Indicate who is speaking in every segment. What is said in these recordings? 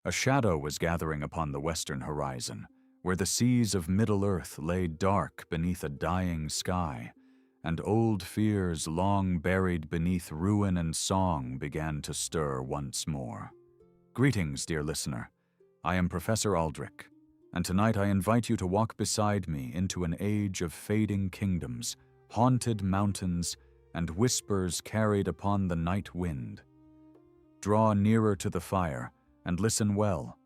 Speaker 1: A shadow was gathering upon the western horizon, where the seas of Middle-earth lay dark beneath a dying sky, and old fears long buried beneath ruin and song began to stir once more. Greetings, dear listener. I am Professor Aldrich, and tonight I invite you to walk beside me into an age of fading kingdoms, haunted mountains, and whispers carried upon the night wind. Draw nearer to the fire and listen well,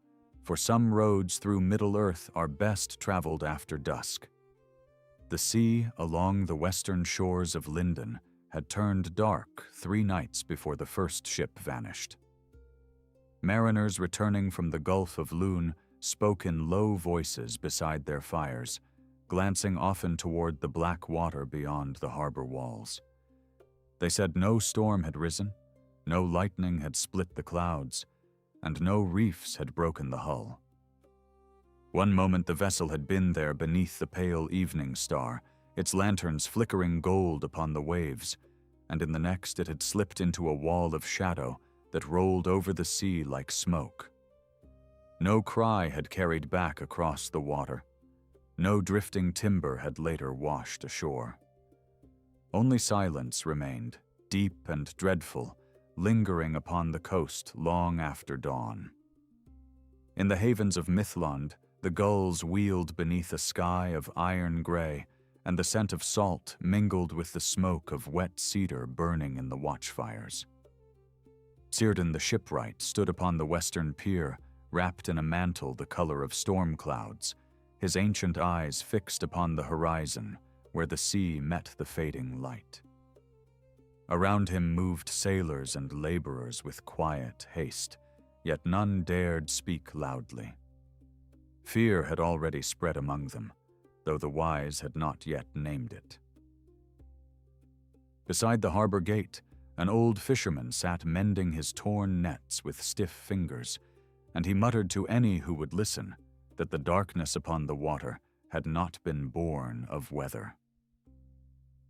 Speaker 1: for some roads through Middle-earth are best traveled after dusk. The sea along the western shores of Linden had turned dark 3 nights before the first ship vanished. Mariners returning from the Gulf of Lune spoke in low voices beside their fires, glancing often toward the black water beyond the harbor walls. They said no storm had risen, no lightning had split the clouds, and no reefs had broken the hull. One moment the vessel had been there beneath the pale evening star, its lanterns flickering gold upon the waves, and in the next it had slipped into a wall of shadow that rolled over the sea like smoke. No cry had carried back across the water. No drifting timber had later washed ashore. Only silence remained, deep and dreadful, lingering upon the coast long after dawn. In the havens of Mythland, the gulls wheeled beneath a sky of iron gray, and the scent of salt mingled with the smoke of wet cedar burning in the watchfires. Círdan the shipwright stood upon the western pier, wrapped in a mantle the color of storm clouds, his ancient eyes fixed upon the horizon, where the sea met the fading light. Around him moved sailors and laborers with quiet haste, yet none dared speak loudly. Fear had already spread among them, though the wise had not yet named it. Beside the harbor gate, an old fisherman sat mending his torn nets with stiff fingers, and he muttered to any who would listen that the darkness upon the water had not been born of weather.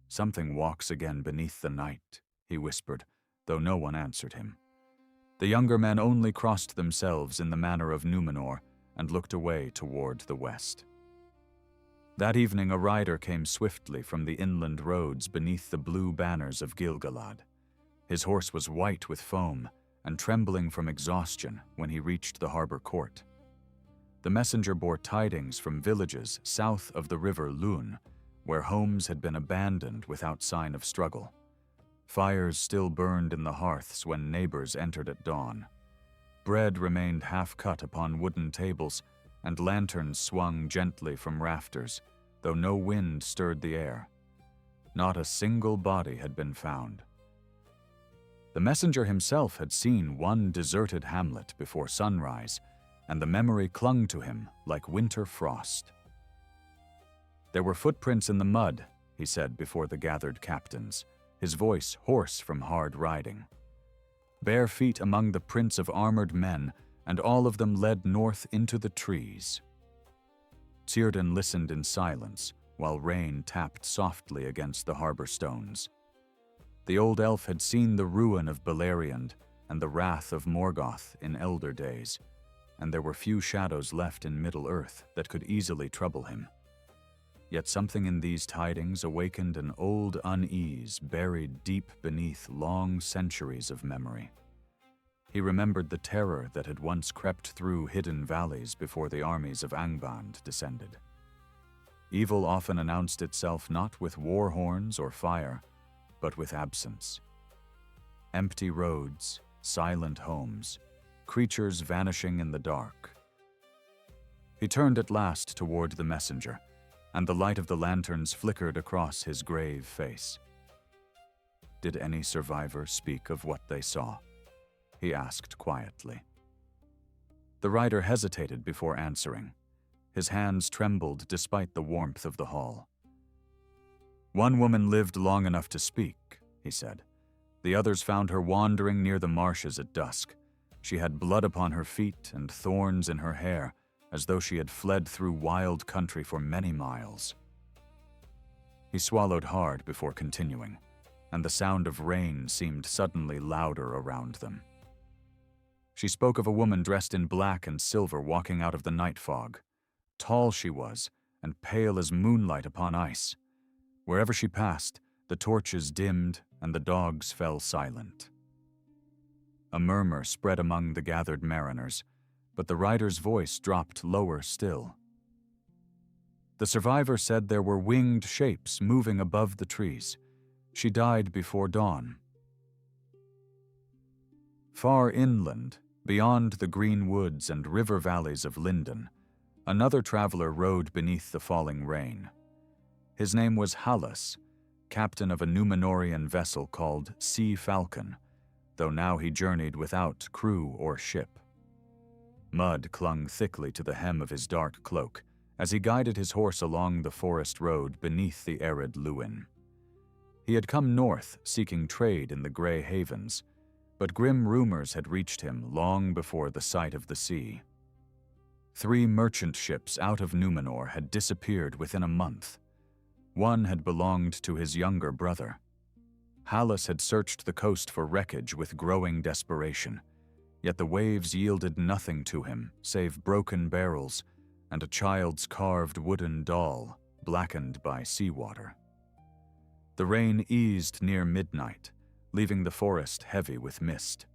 Speaker 1: "Something walks again beneath the night," he whispered, though no one answered him. The younger men only crossed themselves in the manner of Numenor and looked away toward the west. That evening a rider came swiftly from the inland roads beneath the blue banners of Gil-galad. His horse was white with foam and trembling from exhaustion when he reached the harbor court. The messenger bore tidings from villages south of the river Lune, where homes had been abandoned without sign of struggle. Fires still burned in the hearths when neighbors entered at dawn. Bread remained half-cut upon wooden tables, and lanterns swung gently from rafters, though no wind stirred the air. Not a single body had been found. The messenger himself had seen one deserted hamlet before sunrise, and the memory clung to him like winter frost. "There were footprints in the mud," he said before the gathered captains, his voice hoarse from hard riding. "Bare feet among the prints of armored men, and all of them led north into the trees." Círdan listened in silence while rain tapped softly against the harbor stones. The old elf had seen the ruin of Beleriand and the wrath of Morgoth in elder days, and there were few shadows left in Middle-earth that could easily trouble him. Yet something in these tidings awakened an old unease buried deep beneath long centuries of memory. He remembered the terror that had once crept through hidden valleys before the armies of Angband descended. Evil often announced itself not with war horns or fire, but with absence. Empty roads, silent homes, creatures vanishing in the dark. He turned at last toward the messenger, and the light of the lanterns flickered across his grave face. "Did any survivor speak of what they saw?" he asked quietly. The rider hesitated before answering. His hands trembled despite the warmth of the hall. "One woman lived long enough to speak," he said. "The others found her wandering near the marshes at dusk. She had blood upon her feet and thorns in her hair, as though she had fled through wild country for many miles." He swallowed hard before continuing, and the sound of rain seemed suddenly louder around them. She spoke of a woman dressed in black and silver walking out of the night fog. Tall she was, and pale as moonlight upon ice. Wherever she passed, the torches dimmed and the dogs fell silent. A murmur spread among the gathered mariners, but the rider's voice dropped lower still. The survivor said there were winged shapes moving above the trees. She died before dawn. Far inland, beyond the green woods and river valleys of Linden, another traveler rode beneath the falling rain. His name was Hallis, captain of a Numenorian vessel called Sea Falcon, though now he journeyed without crew or ship. Mud clung thickly to the hem of his dark cloak as he guided his horse along the forest road beneath the arid Lewin. He had come north seeking trade in the Grey Havens, but grim rumors had reached him long before the sight of the sea. 3 merchant ships out of Numenor had disappeared within a month. One had belonged to his younger brother. Hallis had searched the coast for wreckage with growing desperation, yet the waves yielded nothing to him save broken barrels and a child's carved wooden doll blackened by seawater. The rain eased near midnight, leaving the forest heavy with mist.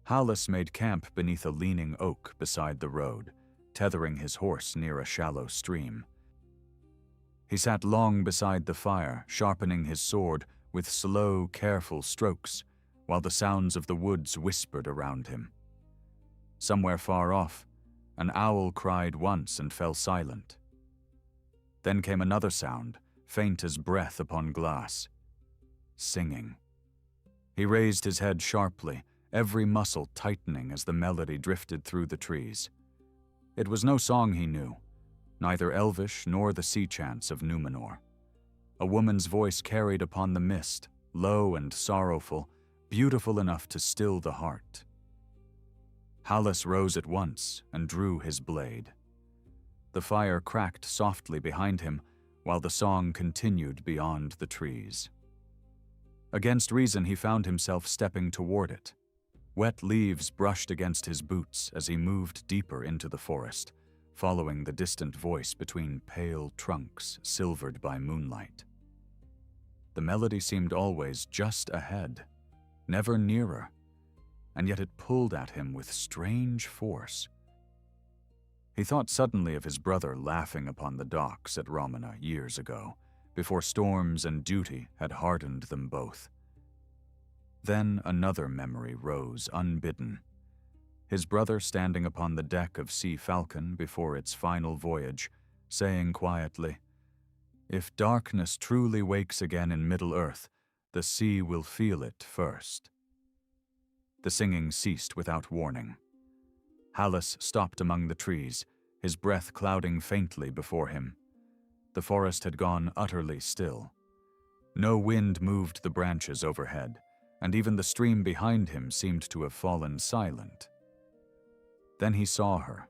Speaker 1: Hallis made camp beneath a leaning oak beside the road, tethering his horse near a shallow stream. He sat long beside the fire, sharpening his sword with slow, careful strokes, while the sounds of the woods whispered around him. Somewhere far off, an owl cried once and fell silent. Then came another sound, faint as breath upon glass. Singing. He raised his head sharply, every muscle tightening as the melody drifted through the trees. It was no song he knew, neither Elvish nor the sea chants of Numenor. A woman's voice carried upon the mist, low and sorrowful, beautiful enough to still the heart. Hallis rose at once and drew his blade. The fire cracked softly behind him, while the song continued beyond the trees. Against reason, he found himself stepping toward it. Wet leaves brushed against his boots as he moved deeper into the forest, following the distant voice between pale trunks silvered by moonlight. The melody seemed always just ahead, never nearer, and yet it pulled at him with strange force. He thought suddenly of his brother laughing upon the docks at Romana years ago, before storms and duty had hardened them both. Then another memory rose unbidden. His brother standing upon the deck of Sea Falcon before its final voyage, saying quietly, "If darkness truly wakes again in Middle-earth, the sea will feel it first." The singing ceased without warning. Hallis stopped among the trees, his breath clouding faintly before him. The forest had gone utterly still. No wind moved the branches overhead, and even the stream behind him seemed to have fallen silent. Then he saw her.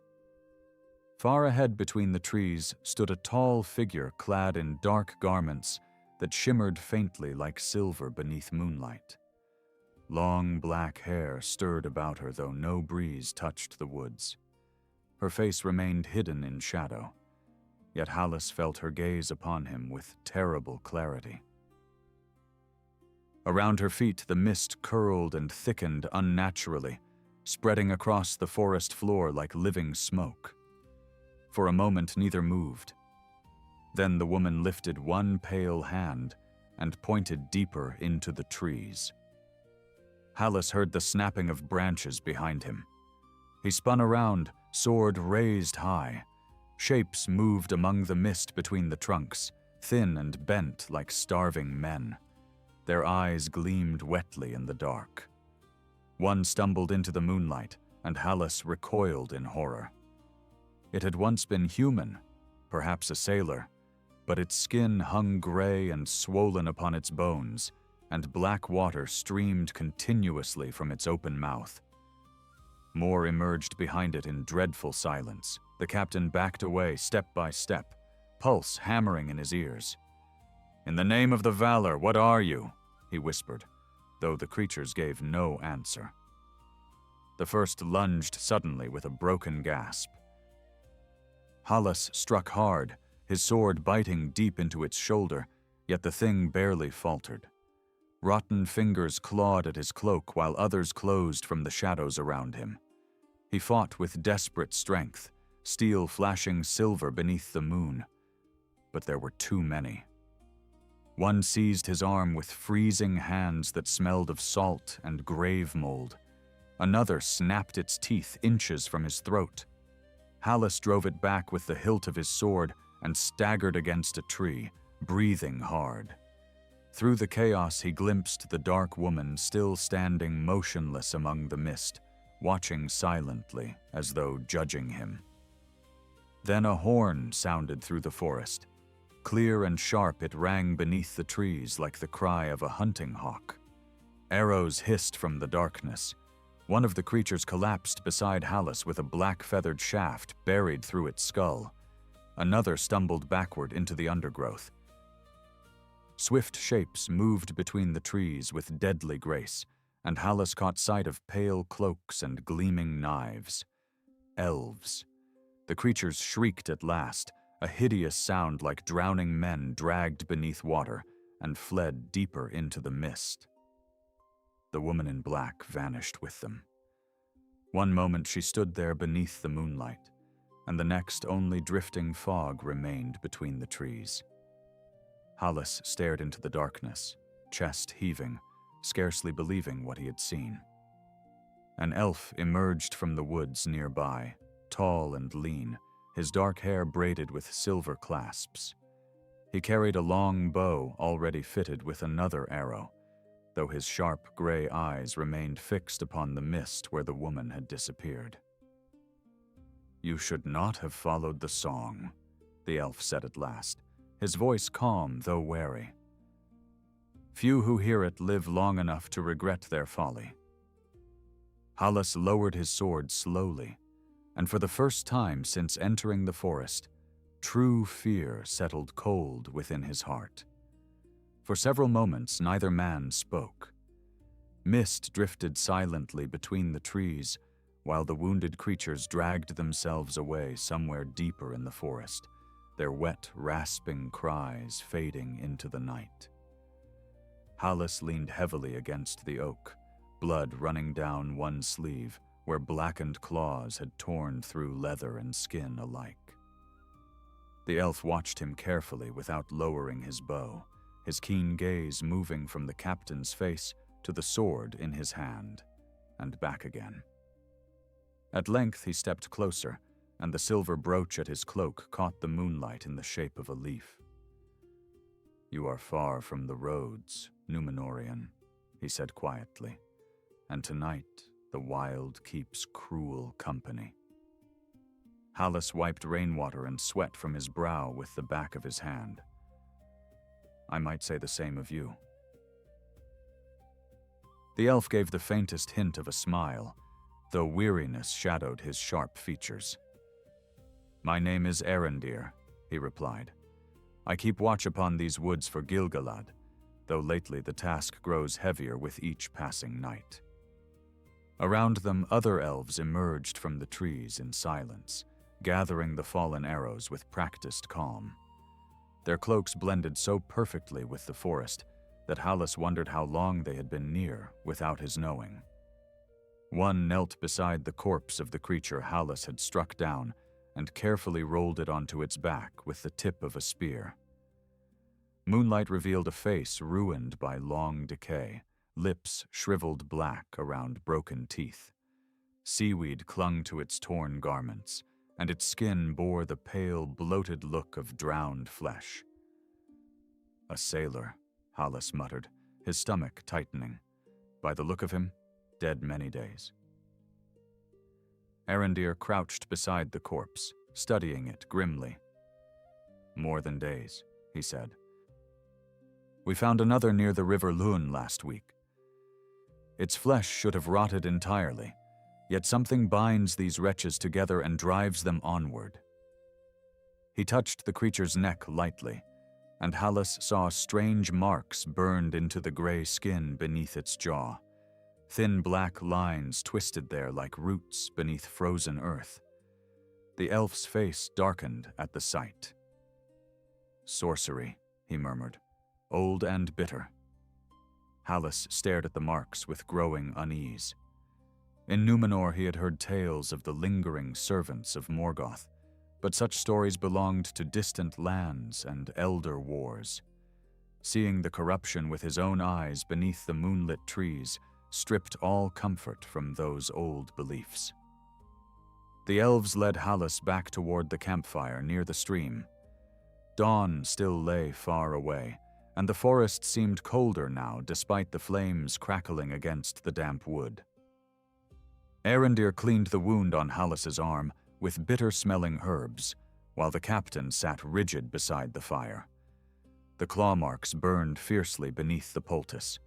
Speaker 1: Far ahead between the trees stood a tall figure clad in dark garments that shimmered faintly like silver beneath moonlight. Long black hair stirred about her, though no breeze touched the woods. Her face remained hidden in shadow, yet Hallis felt her gaze upon him with terrible clarity. Around her feet the mist curled and thickened unnaturally, spreading across the forest floor like living smoke. For a moment neither moved. Then the woman lifted one pale hand and pointed deeper into the trees. Hallis heard the snapping of branches behind him. He spun around, sword raised high. Shapes moved among the mist between the trunks, thin and bent like starving men. Their eyes gleamed wetly in the dark. One stumbled into the moonlight, and Hallis recoiled in horror. It had once been human, perhaps a sailor, but its skin hung gray and swollen upon its bones, and black water streamed continuously from its open mouth. More emerged behind it in dreadful silence. The captain backed away step by step, pulse hammering in his ears. "In the name of the Valor, what are you?" he whispered, though the creatures gave no answer. The first lunged suddenly with a broken gasp. Hallas struck hard, his sword biting deep into its shoulder, yet the thing barely faltered. Rotten fingers clawed at his cloak while others closed from the shadows around him. He fought with desperate strength, steel flashing silver beneath the moon. But there were too many. One seized his arm with freezing hands that smelled of salt and grave mold. Another snapped its teeth inches from his throat. Hallas drove it back with the hilt of his sword and staggered against a tree, breathing hard. Through the chaos, he glimpsed the dark woman still standing motionless among the mist, watching silently as though judging him. Then a horn sounded through the forest. Clear and sharp, it rang beneath the trees like the cry of a hunting hawk. Arrows hissed from the darkness. One of the creatures collapsed beside Hallas with a black feathered shaft buried through its skull. Another stumbled backward into the undergrowth. Swift shapes moved between the trees with deadly grace, and Hallas caught sight of pale cloaks and gleaming knives. Elves. The creatures shrieked at last, a hideous sound like drowning men dragged beneath water, and fled deeper into the mist. The woman in black vanished with them. One moment she stood there beneath the moonlight, and the next only drifting fog remained between the trees. Hallas stared into the darkness, chest heaving, scarcely believing what he had seen. An elf emerged from the woods nearby, tall and lean, his dark hair braided with silver clasps. He carried a long bow already fitted with another arrow, though his sharp gray eyes remained fixed upon the mist where the woman had disappeared. "You should not have followed the song," the elf said at last, his voice calm though wary. "Few who hear it live long enough to regret their folly." Hallas lowered his sword slowly, and for the first time since entering the forest, true fear settled cold within his heart. For several moments, neither man spoke. Mist drifted silently between the trees, while the wounded creatures dragged themselves away somewhere deeper in the forest, their wet, rasping cries fading into the night. Hallas leaned heavily against the oak, blood running down one sleeve, where blackened claws had torn through leather and skin alike. The elf watched him carefully without lowering his bow, his keen gaze moving from the captain's face to the sword in his hand, and back again. At length he stepped closer, and the silver brooch at his cloak caught the moonlight in the shape of a leaf. "You are far from the roads, Númenórean," he said quietly, "and tonight the wild keeps cruel company." Hallas wiped rainwater and sweat from his brow with the back of his hand. "I might say the same of you." The elf gave the faintest hint of a smile, though weariness shadowed his sharp features. "My name is Arendir," he replied. "I keep watch upon these woods for Gilgalad, though lately the task grows heavier with each passing night." Around them, other elves emerged from the trees in silence, gathering the fallen arrows with practiced calm. Their cloaks blended so perfectly with the forest that Hallas wondered how long they had been near without his knowing. One knelt beside the corpse of the creature Hallas had struck down and carefully rolled it onto its back with the tip of a spear. Moonlight revealed a face ruined by long decay, lips shriveled black around broken teeth. Seaweed clung to its torn garments, and its skin bore the pale, bloated look of drowned flesh. "A sailor," Hallas muttered, his stomach tightening. By the look of him, dead many days. Arendir crouched beside the corpse, studying it grimly. "More than days," he said. "We found another near the river Lun last week. Its flesh should have rotted entirely, yet something binds these wretches together and drives them onward." He touched the creature's neck lightly, and Hallas saw strange marks burned into the gray skin beneath its jaw. Thin black lines twisted there like roots beneath frozen earth. The elf's face darkened at the sight. "Sorcery," he murmured, "old and bitter." Hallis stared at the marks with growing unease. In Numenor he had heard tales of the lingering servants of Morgoth, but such stories belonged to distant lands and elder wars. Seeing the corruption with his own eyes beneath the moonlit trees stripped all comfort from those old beliefs. The elves led Hallis back toward the campfire near the stream. Dawn still lay far away, and the forest seemed colder now despite the flames crackling against the damp wood. Arendir cleaned the wound on Hallis's arm with bitter-smelling herbs, while the captain sat rigid beside the fire. The claw marks burned fiercely beneath the poultice.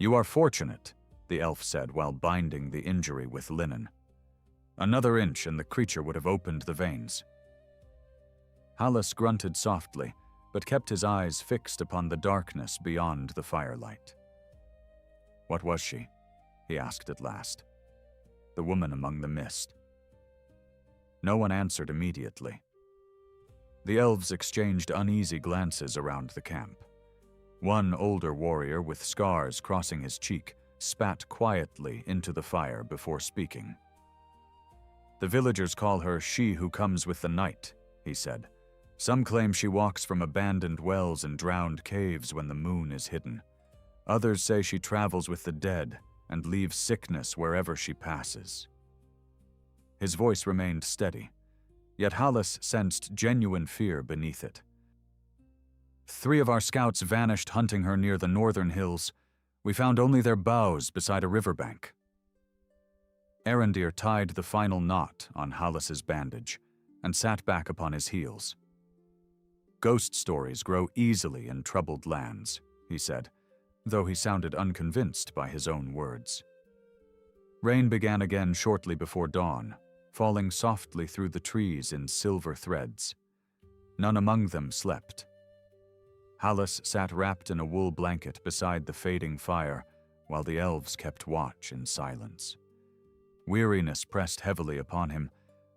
Speaker 1: "You are fortunate," the elf said while binding the injury with linen. "Another inch and the creature would have opened the veins." Hallis grunted softly, but kept his eyes fixed upon the darkness beyond the firelight. "What was she?" he asked at last. "The woman among the mist." No one answered immediately. The elves exchanged uneasy glances around the camp. One older warrior with scars crossing his cheek spat quietly into the fire before speaking. "The villagers call her she who comes with the night," he said. "Some claim she walks from abandoned wells and drowned caves when the moon is hidden. Others say she travels with the dead and leaves sickness wherever she passes." His voice remained steady, yet Hallis sensed genuine fear beneath it. "3 of our scouts vanished hunting her near the northern hills. We found only their boughs beside a riverbank." Arendir tied the final knot on Hallis's bandage and sat back upon his heels. "Ghost stories grow easily in troubled lands," he said, though he sounded unconvinced by his own words. Rain began again shortly before dawn, falling softly through the trees in silver threads. None among them slept. Hallis sat wrapped in a wool blanket beside the fading fire, while the elves kept watch in silence. Weariness pressed heavily upon him,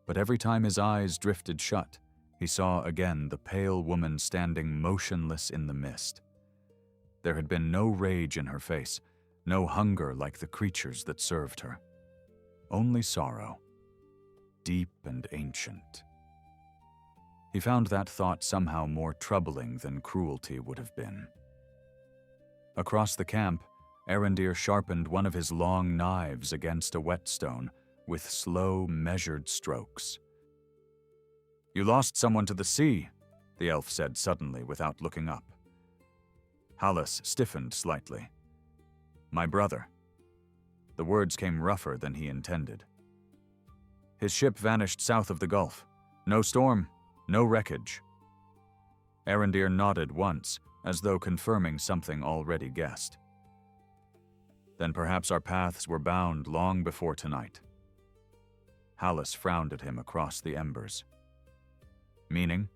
Speaker 1: but every time his eyes drifted shut, he saw again the pale woman standing motionless in the mist. There had been no rage in her face, no hunger like the creatures that served her. Only sorrow, deep and ancient. He found that thought somehow more troubling than cruelty would have been. Across the camp, Arendir sharpened one of his long knives against a whetstone with slow, measured strokes. "You lost someone to the sea," the elf said suddenly without looking up. Hallis stiffened slightly. "My brother." The words came rougher than he intended. "His ship vanished south of the Gulf. No storm, no wreckage." Arendir nodded once, as though confirming something already guessed. "Then perhaps our paths were bound long before tonight." Hallis frowned at him across the embers. "Meaning?"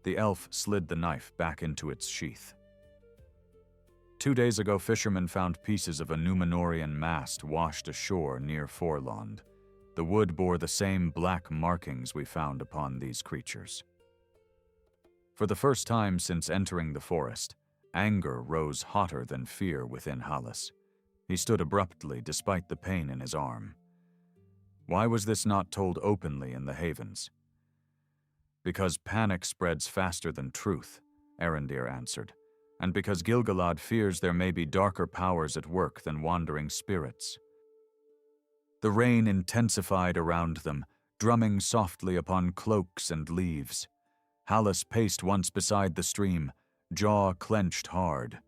Speaker 1: The elf slid the knife back into its sheath. 2 days ago, fishermen found pieces of a Numenorian mast washed ashore near Forlond. The wood bore the same black markings we found upon these creatures. For the first time since entering the forest, anger rose hotter than fear within Hallis. He stood abruptly despite the pain in his arm. Why was this not told openly in the Havens? "Because panic spreads faster than truth," Arendir answered, "and because Gilgalad fears there may be darker powers at work than wandering spirits." The rain intensified around them, drumming softly upon cloaks and leaves. Hallis paced once beside the stream, jaw clenched hard.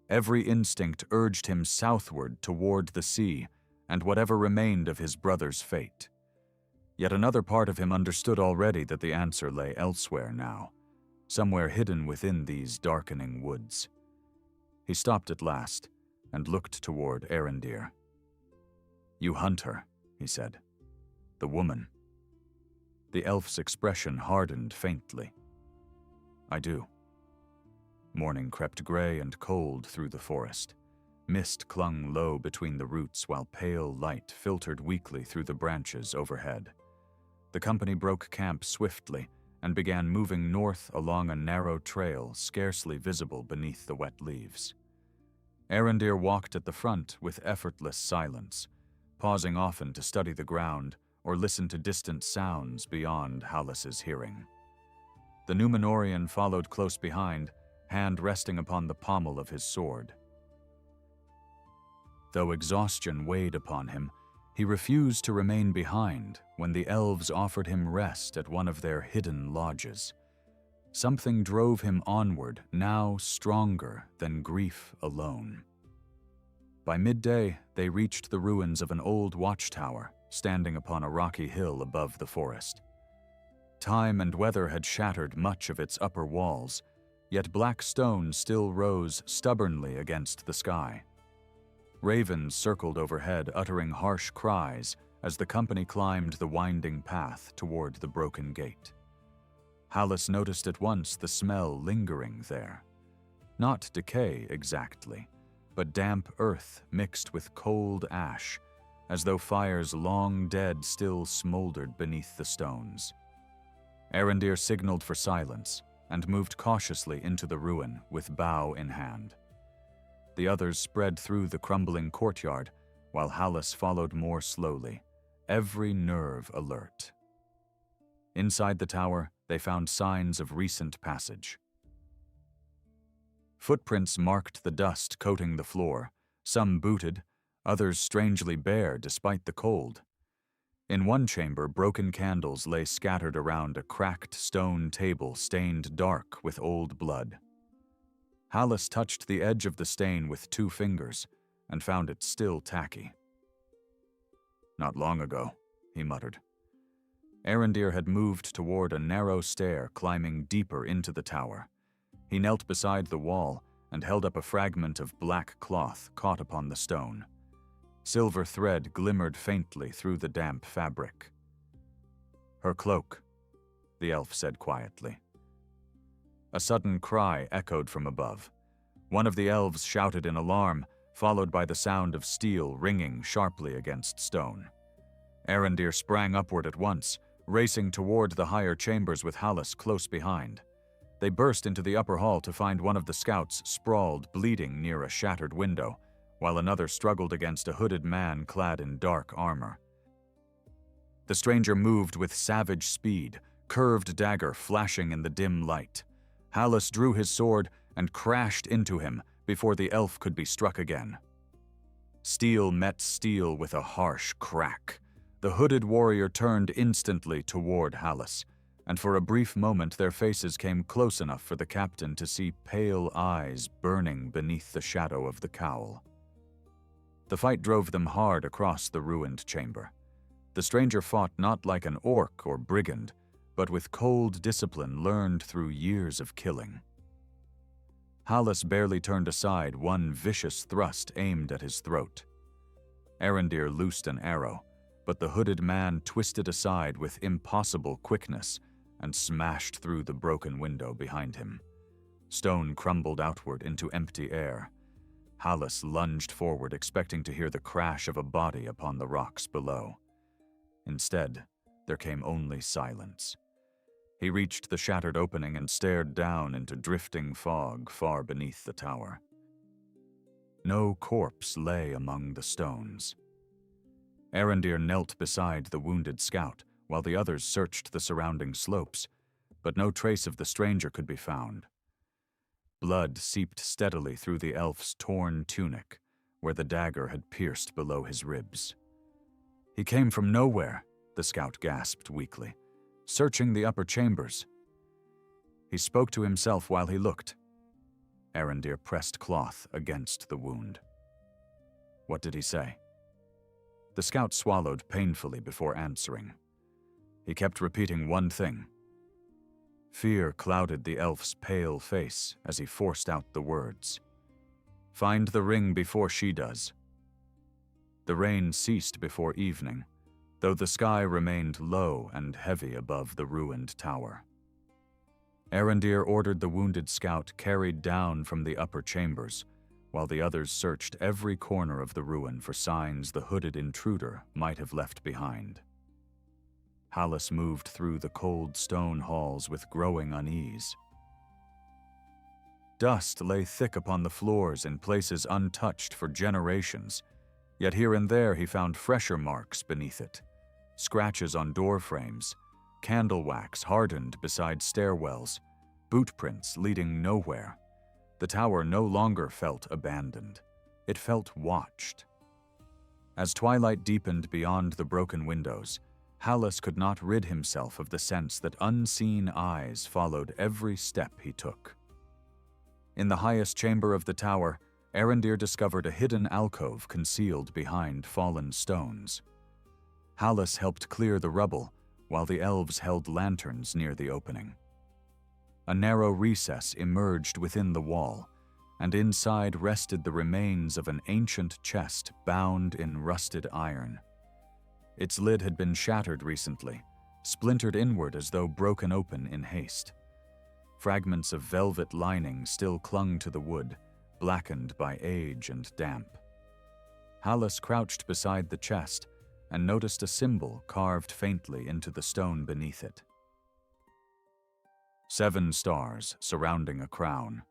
Speaker 1: Every instinct urged him southward toward the sea and whatever remained of his brother's fate. Yet another part of him understood already that the answer lay elsewhere now, somewhere hidden within these darkening woods. He stopped at last and looked toward Arendir. "You hunt her," he said. "The woman." The elf's expression hardened faintly. "I do." Morning crept gray and cold through the forest. Mist clung low between the roots while pale light filtered weakly through the branches overhead. The company broke camp swiftly and began moving north along a narrow trail scarcely visible beneath the wet leaves. Arondir walked at the front with effortless silence, pausing often to study the ground or listen to distant sounds beyond Hallis's hearing. The Númenórean followed close behind, hand resting upon the pommel of his sword. Though exhaustion weighed upon him, he refused to remain behind when the elves offered him rest at one of their hidden lodges. Something drove him onward, now stronger than grief alone. By midday, they reached the ruins of an old watchtower standing upon a rocky hill above the forest. Time and weather had shattered much of its upper walls, yet black stone still rose stubbornly against the sky. Ravens circled overhead, uttering harsh cries as the company climbed the winding path toward the broken gate. Hallis noticed at once the smell lingering there. Not decay exactly, but damp earth mixed with cold ash, as though fires long dead still smoldered beneath the stones. Arondir signaled for silence and moved cautiously into the ruin with bow in hand. The others spread through the crumbling courtyard, while Hallis followed more slowly, every nerve alert. Inside the tower, they found signs of recent passage. Footprints marked the dust coating the floor, some booted, others strangely bare despite the cold. In one chamber, broken candles lay scattered around a cracked stone table stained dark with old blood. Hallis touched the edge of the stain with 2 fingers and found it still tacky. "Not long ago," he muttered. Arondir had moved toward a narrow stair climbing deeper into the tower. He knelt beside the wall and held up a fragment of black cloth caught upon the stone. Silver thread glimmered faintly through the damp fabric. "Her cloak," the elf said quietly. A sudden cry echoed from above. One of the elves shouted in alarm, followed by the sound of steel ringing sharply against stone. Arondir sprang upward at once, racing toward the higher chambers with Hallis close behind. They burst into the upper hall to find one of the scouts sprawled, bleeding near a shattered window, while another struggled against a hooded man clad in dark armor. The stranger moved with savage speed, curved dagger flashing in the dim light. Hallis drew his sword and crashed into him before the elf could be struck again. Steel met steel with a harsh crack. The hooded warrior turned instantly toward Hallis, and for a brief moment their faces came close enough for the captain to see pale eyes burning beneath the shadow of the cowl. The fight drove them hard across the ruined chamber. The stranger fought not like an orc or brigand, but with cold discipline learned through years of killing. Hallis barely turned aside, one vicious thrust aimed at his throat. Arondir loosed an arrow, but the hooded man twisted aside with impossible quickness and smashed through the broken window behind him. Stone crumbled outward into empty air. Hallis lunged forward, expecting to hear the crash of a body upon the rocks below. Instead, there came only silence. He reached the shattered opening and stared down into drifting fog far beneath the tower. No corpse lay among the stones. Arondir knelt beside the wounded scout, while the others searched the surrounding slopes, but no trace of the stranger could be found. Blood seeped steadily through the elf's torn tunic, where the dagger had pierced below his ribs. "He came from nowhere," the scout gasped weakly, "searching the upper chambers." He spoke to himself while he looked. Arondir pressed cloth against the wound. "What did he say?" The scout swallowed painfully before answering. He kept repeating one thing. Fear clouded the elf's pale face as he forced out the words. "Find the ring before she does." The rain ceased before evening, though the sky remained low and heavy above the ruined tower. Arondir ordered the wounded scout carried down from the upper chambers, while the others searched every corner of the ruin for signs the hooded intruder might have left behind. Hallis moved through the cold stone halls with growing unease. Dust lay thick upon the floors in places untouched for generations, yet here and there he found fresher marks beneath it, scratches on door frames, candle wax hardened beside stairwells, boot prints leading nowhere. The tower no longer felt abandoned. It felt watched. As twilight deepened beyond the broken windows, Hallis could not rid himself of the sense that unseen eyes followed every step he took. In the highest chamber of the tower, Arendir discovered a hidden alcove concealed behind fallen stones. Hallis helped clear the rubble, while the elves held lanterns near the opening. A narrow recess emerged within the wall, and inside rested the remains of an ancient chest bound in rusted iron. Its lid had been shattered recently, splintered inward as though broken open in haste. Fragments of velvet lining still clung to the wood, blackened by age and damp. Hallis crouched beside the chest and noticed a symbol carved faintly into the stone beneath it. 7 stars surrounding a crown.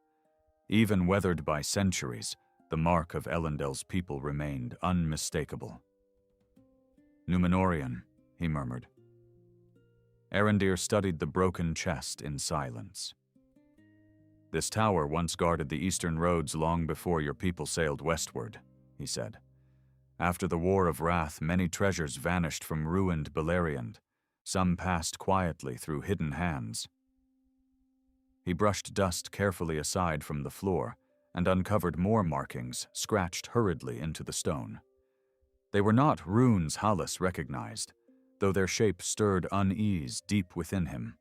Speaker 1: Even weathered by centuries, the mark of Elendel's people remained unmistakable. Númenórean, he murmured. Arendir studied the broken chest in silence. This tower once guarded the eastern roads long before your people sailed westward, he said. After the War of Wrath, many treasures vanished from ruined Beleriand. Some passed quietly through hidden hands. He brushed dust carefully aside from the floor and uncovered more markings scratched hurriedly into the stone. They were not runes Hallis recognized, though their shape stirred unease deep within him.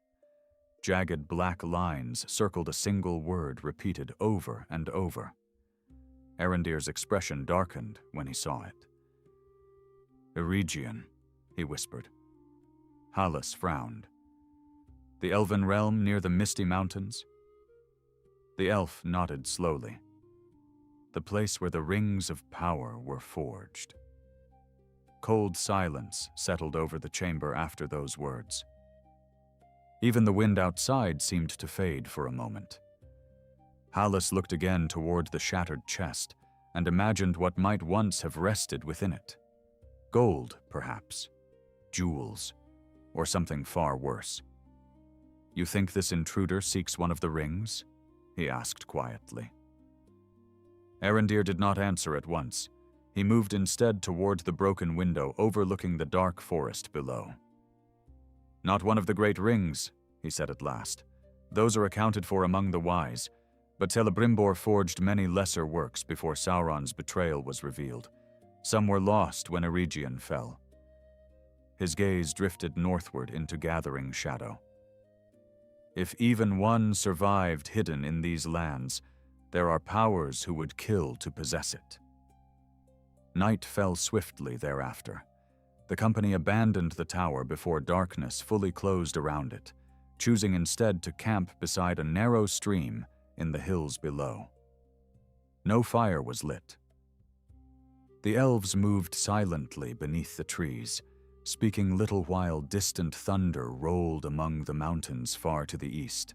Speaker 1: Jagged black lines circled a single word repeated over and over. Arendir's expression darkened when he saw it. Eregion, he whispered. Hallis frowned. The elven realm near the misty mountains? The elf nodded slowly. The place where the rings of power were forged. Cold silence settled over the chamber after those words. Even the wind outside seemed to fade for a moment. Hallis looked again toward the shattered chest and imagined what might once have rested within it. Gold, perhaps. Jewels. Or something far worse. You think this intruder seeks one of the rings? He asked quietly. Arendir did not answer at once. He moved instead toward the broken window overlooking the dark forest below. Not one of the great rings, he said at last. Those are accounted for among the wise, but Celebrimbor forged many lesser works before Sauron's betrayal was revealed. Some were lost when Eregion fell. His gaze drifted northward into gathering shadow. If even one survived hidden in these lands, there are powers who would kill to possess it. Night fell swiftly thereafter. The company abandoned the tower before darkness fully closed around it, choosing instead to camp beside a narrow stream in the hills below. No fire was lit. The elves moved silently beneath the trees, speaking little while distant thunder rolled among the mountains far to the east.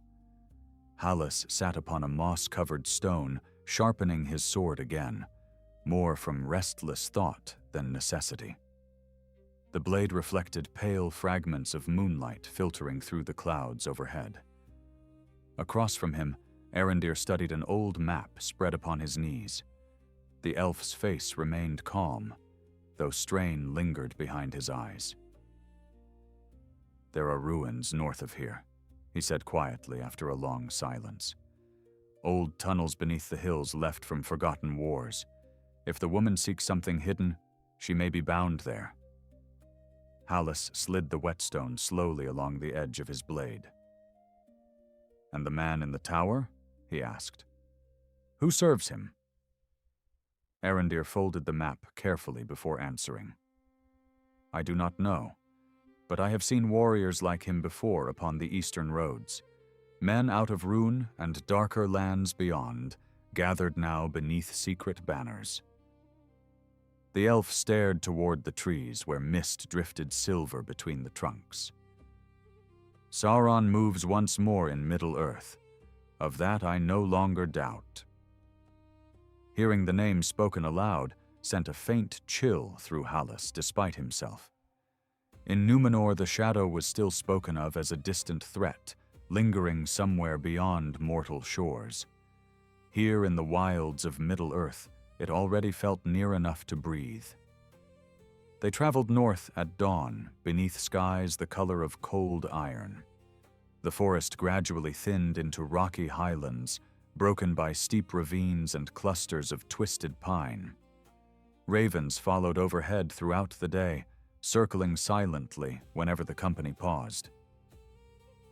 Speaker 1: Hallis sat upon a moss-covered stone, sharpening his sword again, more from restless thought than necessity. The blade reflected pale fragments of moonlight filtering through the clouds overhead. Across from him, Arendir studied an old map spread upon his knees. The elf's face remained calm, though strain lingered behind his eyes. There are ruins north of here, he said quietly after a long silence. Old tunnels beneath the hills left from forgotten wars. If the woman seeks something hidden, she may be bound there. Hallis slid the whetstone slowly along the edge of his blade. And the man in the tower? He asked. Who serves him? Arendir folded the map carefully before answering. I do not know, but I have seen warriors like him before upon the eastern roads. Men out of Rune and darker lands beyond, gathered now beneath secret banners. The elf stared toward the trees where mist drifted silver between the trunks. Sauron moves once more in Middle-earth. Of that I no longer doubt. Hearing the name spoken aloud sent a faint chill through Hallis despite himself. In Númenor, the shadow was still spoken of as a distant threat, lingering somewhere beyond mortal shores. Here in the wilds of Middle-earth, it already felt near enough to breathe. They traveled north at dawn, beneath skies the color of cold iron. The forest gradually thinned into rocky highlands, broken by steep ravines and clusters of twisted pine. Ravens followed overhead throughout the day, circling silently whenever the company paused.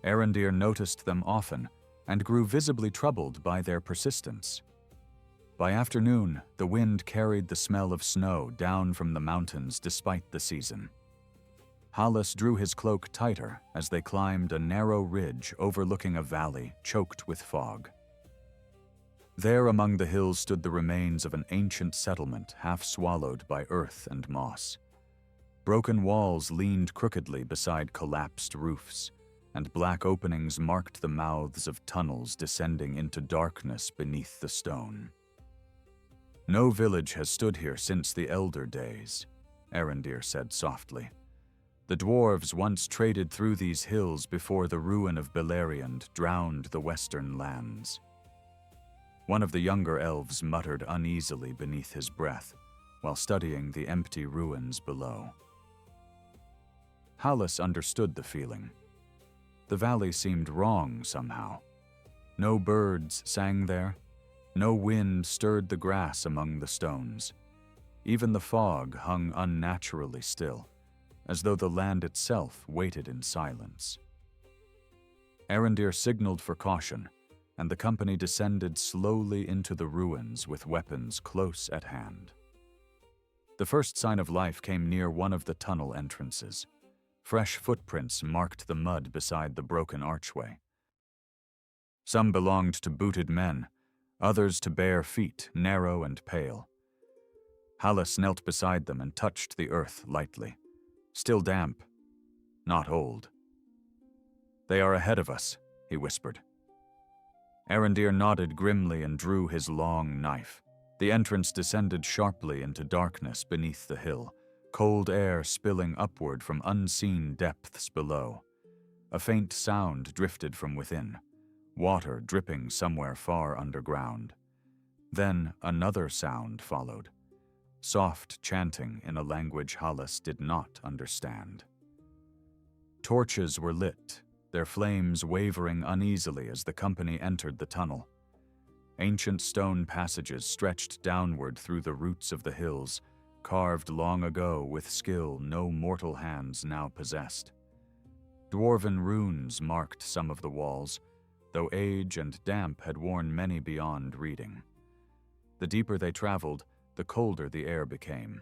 Speaker 1: Arondir noticed them often and grew visibly troubled by their persistence. By afternoon, the wind carried the smell of snow down from the mountains despite the season. Hallis drew his cloak tighter as they climbed a narrow ridge overlooking a valley choked with fog. There among the hills stood the remains of an ancient settlement half swallowed by earth and moss. Broken walls leaned crookedly beside collapsed roofs, and black openings marked the mouths of tunnels descending into darkness beneath the stone. "No village has stood here since the elder days," Arondir said softly. "The dwarves once traded through these hills before the ruin of Beleriand drowned the western lands." One of the younger elves muttered uneasily beneath his breath, while studying the empty ruins below. Hallis understood the feeling. The valley seemed wrong somehow. No birds sang there. No wind stirred the grass among the stones. Even the fog hung unnaturally still, as though the land itself waited in silence. Arondir signaled for caution, and the company descended slowly into the ruins with weapons close at hand. The first sign of life came near one of the tunnel entrances. Fresh footprints marked the mud beside the broken archway. Some belonged to booted men, others to bare feet, narrow and pale. Hallis knelt beside them and touched the earth lightly. Still damp, not old. "They are ahead of us," he whispered. Arondir nodded grimly and drew his long knife. The entrance descended sharply into darkness beneath the hill, cold air spilling upward from unseen depths below. A faint sound drifted from within, water dripping somewhere far underground. Then another sound followed, soft chanting in a language Hallis did not understand. Torches were lit, their flames wavering uneasily as the company entered the tunnel. Ancient stone passages stretched downward through the roots of the hills, carved long ago with skill no mortal hands now possessed. Dwarven runes marked some of the walls, though age and damp had worn many beyond reading. The deeper they traveled, the colder the air became.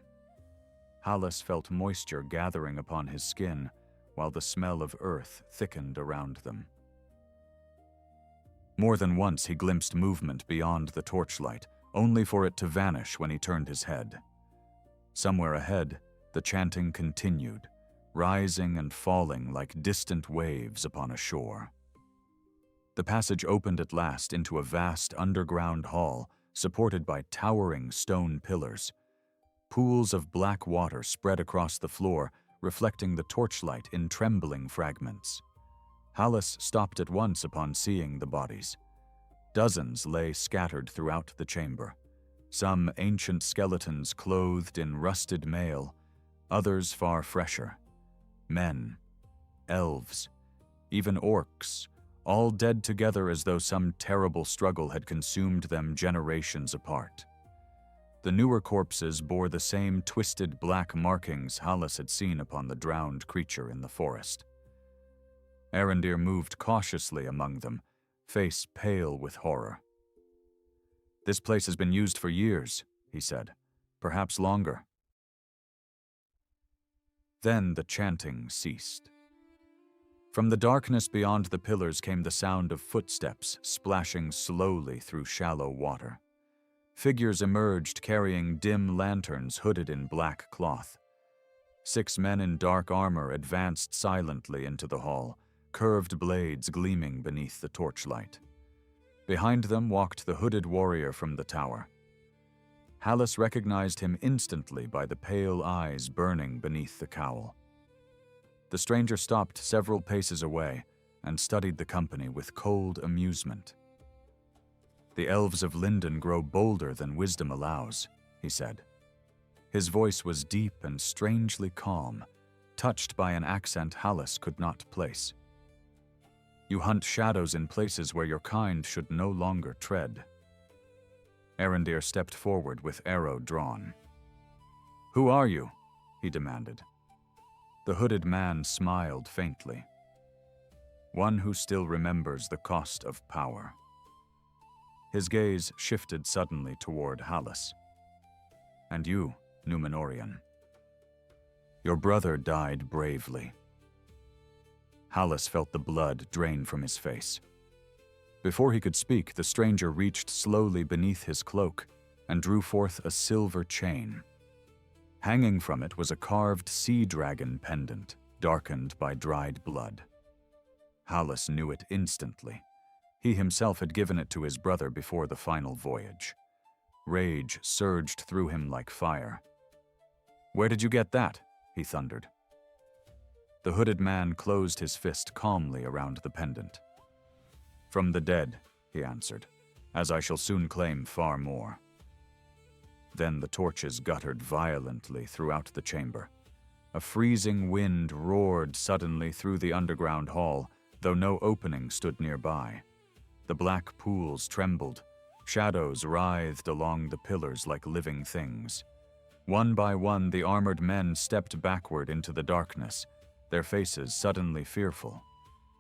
Speaker 1: Hallis felt moisture gathering upon his skin, while the smell of earth thickened around them. More than once he glimpsed movement beyond the torchlight, only for it to vanish when he turned his head. Somewhere ahead, the chanting continued, rising and falling like distant waves upon a shore. The passage opened at last into a vast underground hall supported by towering stone pillars. Pools of black water spread across the floor, reflecting the torchlight in trembling fragments. Hallis stopped at once upon seeing the bodies. Dozens lay scattered throughout the chamber. Some ancient skeletons clothed in rusted mail, others far fresher. Men, elves, even orcs, all dead together as though some terrible struggle had consumed them generations apart. The newer corpses bore the same twisted black markings Hallis had seen upon the drowned creature in the forest. Arondir moved cautiously among them, face pale with horror. "This place has been used for years," he said, "perhaps longer." Then the chanting ceased. From the darkness beyond the pillars came the sound of footsteps splashing slowly through shallow water. Figures emerged carrying dim lanterns hooded in black cloth. 6 men in dark armor advanced silently into the hall, curved blades gleaming beneath the torchlight. Behind them walked the hooded warrior from the tower. Hallis recognized him instantly by the pale eyes burning beneath the cowl. The stranger stopped several paces away and studied the company with cold amusement. "The elves of Linden grow bolder than wisdom allows," he said. His voice was deep and strangely calm, touched by an accent Hallis could not place. "You hunt shadows in places where your kind should no longer tread." Arendir stepped forward with arrow drawn. "Who are you?" he demanded. The hooded man smiled faintly. "One who still remembers the cost of power." His gaze shifted suddenly toward Hallis. "And you, Númenórean. Your brother died bravely." Hallis felt the blood drain from his face. Before he could speak, the stranger reached slowly beneath his cloak and drew forth a silver chain. Hanging from it was a carved sea dragon pendant, darkened by dried blood. Hallis knew it instantly. He himself had given it to his brother before the final voyage. Rage surged through him like fire. "Where did you get that?" he thundered. The hooded man closed his fist calmly around the pendant. "From the dead," he answered, "as I shall soon claim far more." Then the torches guttered violently throughout the chamber. A freezing wind roared suddenly through the underground hall, though no opening stood nearby. The black pools trembled. Shadows writhed along the pillars like living things. One by one, the armored men stepped backward into the darkness, their faces suddenly fearful.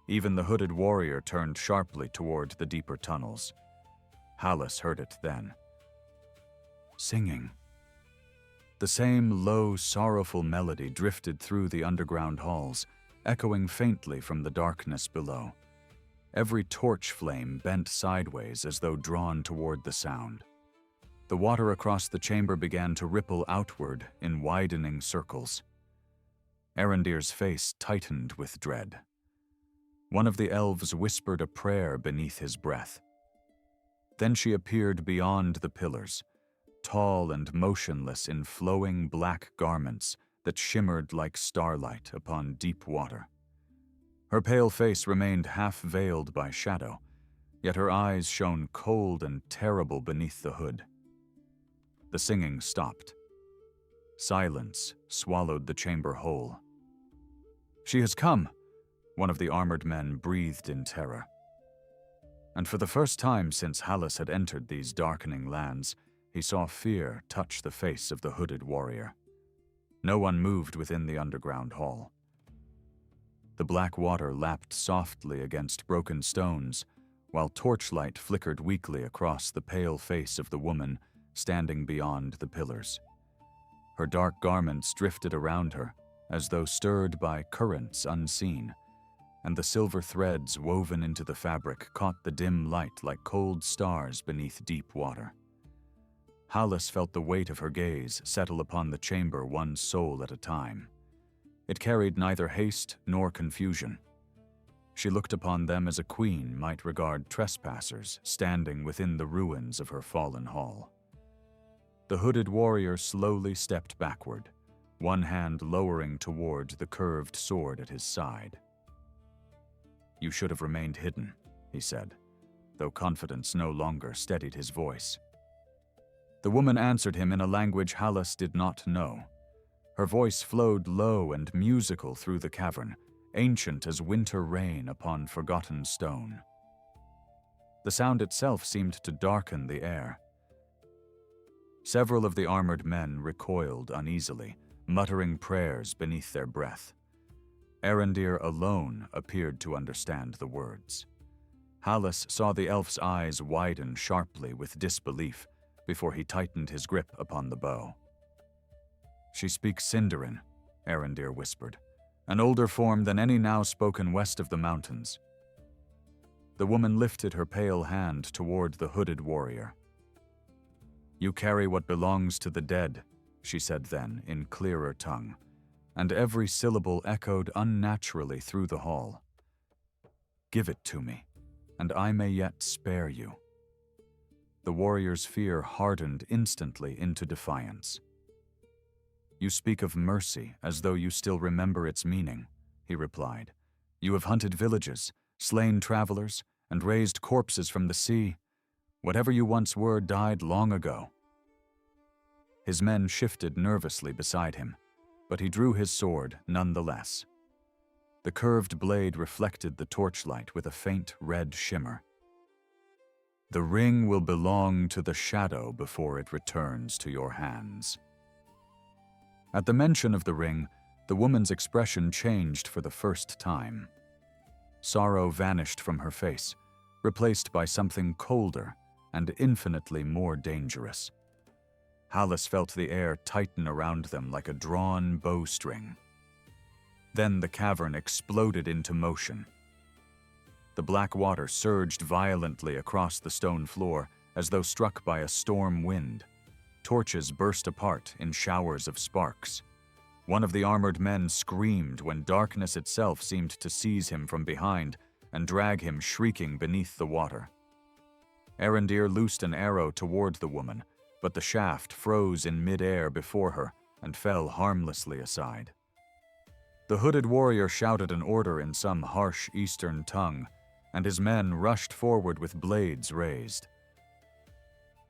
Speaker 1: Even the hooded warrior turned sharply toward the deeper tunnels. Hallis heard it then. Singing. The same low, sorrowful melody drifted through the underground halls, echoing faintly from the darkness below. Every torch flame bent sideways as though drawn toward the sound. The water across the chamber began to ripple outward in widening circles. Arendir's face tightened with dread. One of the elves whispered a prayer beneath his breath. Then she appeared beyond the pillars, tall and motionless in flowing black garments that shimmered like starlight upon deep water. Her pale face remained half-veiled by shadow, yet her eyes shone cold and terrible beneath the hood. The singing stopped. Silence swallowed the chamber whole. "She has come," one of the armored men breathed in terror. And for the first time since Hallis had entered these darkening lands, he saw fear touch the face of the hooded warrior. No one moved within the underground hall. The black water lapped softly against broken stones, while torchlight flickered weakly across the pale face of the woman standing beyond the pillars. Her dark garments drifted around her, as though stirred by currents unseen, and the silver threads woven into the fabric caught the dim light like cold stars beneath deep water. Hallis felt the weight of her gaze settle upon the chamber one soul at a time. It carried neither haste nor confusion. She looked upon them as a queen might regard trespassers standing within the ruins of her fallen hall. The hooded warrior slowly stepped backward, one hand lowering toward the curved sword at his side. "You should have remained hidden," he said, though confidence no longer steadied his voice. The woman answered him in a language Hallis did not know. Her voice flowed low and musical through the cavern, ancient as winter rain upon forgotten stone. The sound itself seemed to darken the air. Several of the armored men recoiled uneasily, muttering prayers beneath their breath. Arendir alone appeared to understand the words. Hallis saw the elf's eyes widen sharply with disbelief before he tightened his grip upon the bow. "She speaks Sindarin," Arendir whispered, "an older form than any now spoken west of the mountains." The woman lifted her pale hand toward the hooded warrior. "You carry what belongs to the dead," she said then in clearer tongue, and every syllable echoed unnaturally through the hall. "Give it to me, and I may yet spare you." The warrior's fear hardened instantly into defiance. "You speak of mercy as though you still remember its meaning," he replied. "You have hunted villages, slain travelers, and raised corpses from the sea. Whatever you once were died long ago." His men shifted nervously beside him, but he drew his sword nonetheless. The curved blade reflected the torchlight with a faint red shimmer. "The ring will belong to the shadow before it returns to your hands." At the mention of the ring, the woman's expression changed for the first time. Sorrow vanished from her face, replaced by something colder and infinitely more dangerous. Hallis felt the air tighten around them like a drawn bowstring. Then the cavern exploded into motion. The black water surged violently across the stone floor as though struck by a storm wind. Torches burst apart in showers of sparks. One of the armored men screamed when darkness itself seemed to seize him from behind and drag him shrieking beneath the water. Arendir loosed an arrow toward the woman, but the shaft froze in mid-air before her and fell harmlessly aside. The hooded warrior shouted an order in some harsh eastern tongue, and his men rushed forward with blades raised.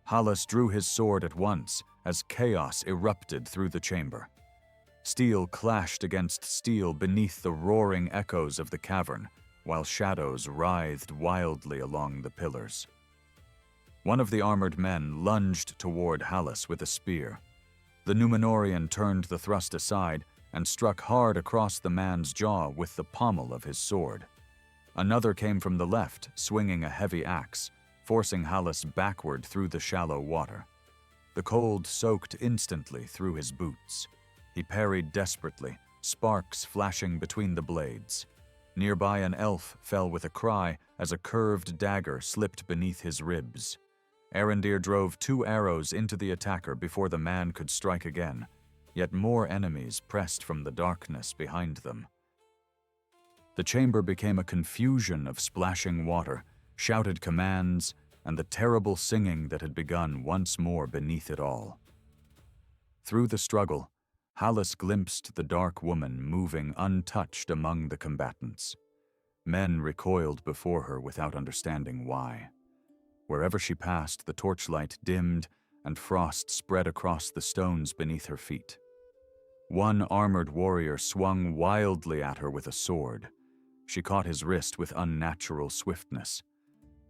Speaker 1: Hallis drew his sword at once as chaos erupted through the chamber. Steel clashed against steel beneath the roaring echoes of the cavern, while shadows writhed wildly along the pillars. One of the armored men lunged toward Hallis with a spear. The Númenórean turned the thrust aside and struck hard across the man's jaw with the pommel of his sword. Another came from the left, swinging a heavy axe, forcing Hallis backward through the shallow water. The cold soaked instantly through his boots. He parried desperately, sparks flashing between the blades. Nearby, an elf fell with a cry as a curved dagger slipped beneath his ribs. Arendir drove 2 arrows into the attacker before the man could strike again, yet more enemies pressed from the darkness behind them. The chamber became a confusion of splashing water, shouted commands, and the terrible singing that had begun once more beneath it all. Through the struggle, Hallis glimpsed the dark woman moving untouched among the combatants. Men recoiled before her without understanding why. Wherever she passed, the torchlight dimmed and frost spread across the stones beneath her feet. One armored warrior swung wildly at her with a sword. She caught his wrist with unnatural swiftness.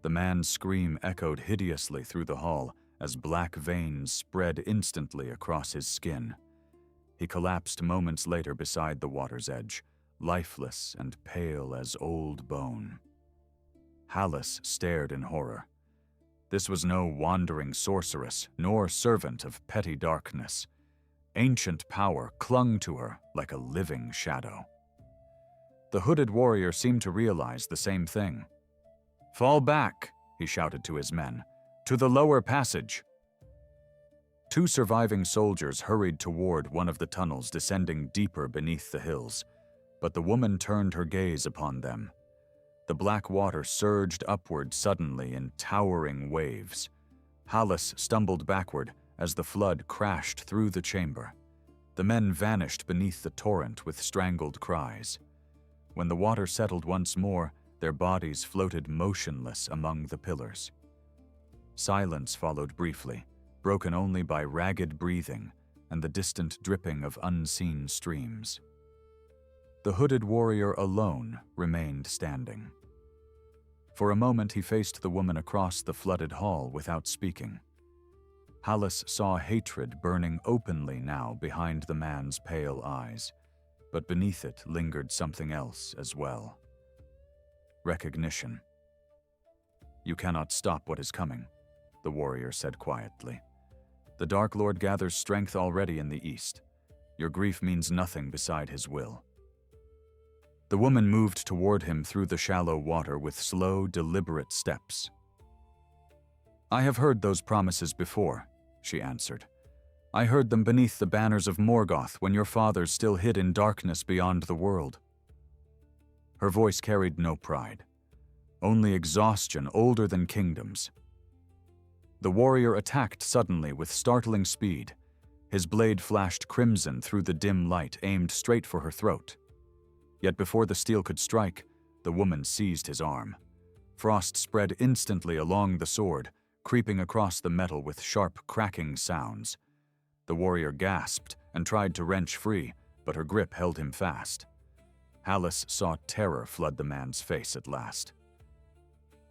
Speaker 1: The man's scream echoed hideously through the hall as black veins spread instantly across his skin. He collapsed moments later beside the water's edge, lifeless and pale as old bone. Hallis stared in horror. This was no wandering sorceress, nor servant of petty darkness. Ancient power clung to her like a living shadow. The hooded warrior seemed to realize the same thing. "Fall back," he shouted to his men. "To the lower passage." 2 surviving soldiers hurried toward one of the tunnels descending deeper beneath the hills, but the woman turned her gaze upon them. The black water surged upward suddenly in towering waves. Hallis stumbled backward as the flood crashed through the chamber. The men vanished beneath the torrent with strangled cries. When the water settled once more, their bodies floated motionless among the pillars. Silence followed briefly, broken only by ragged breathing and the distant dripping of unseen streams. The hooded warrior alone remained standing. For a moment he faced the woman across the flooded hall without speaking. Hallis saw hatred burning openly now behind the man's pale eyes, but beneath it lingered something else as well. Recognition. "You cannot stop what is coming," the warrior said quietly. "The Dark Lord gathers strength already in the east. Your grief means nothing beside his will." The woman moved toward him through the shallow water with slow, deliberate steps. "I have heard those promises before," she answered. "I heard them beneath the banners of Morgoth when your fathers still hid in darkness beyond the world." Her voice carried no pride, only exhaustion older than kingdoms. The warrior attacked suddenly with startling speed. His blade flashed crimson through the dim light, aimed straight for her throat. Yet before the steel could strike, the woman seized his arm. Frost spread instantly along the sword, creeping across the metal with sharp, cracking sounds. The warrior gasped and tried to wrench free, but her grip held him fast. Hallis saw terror flood the man's face at last.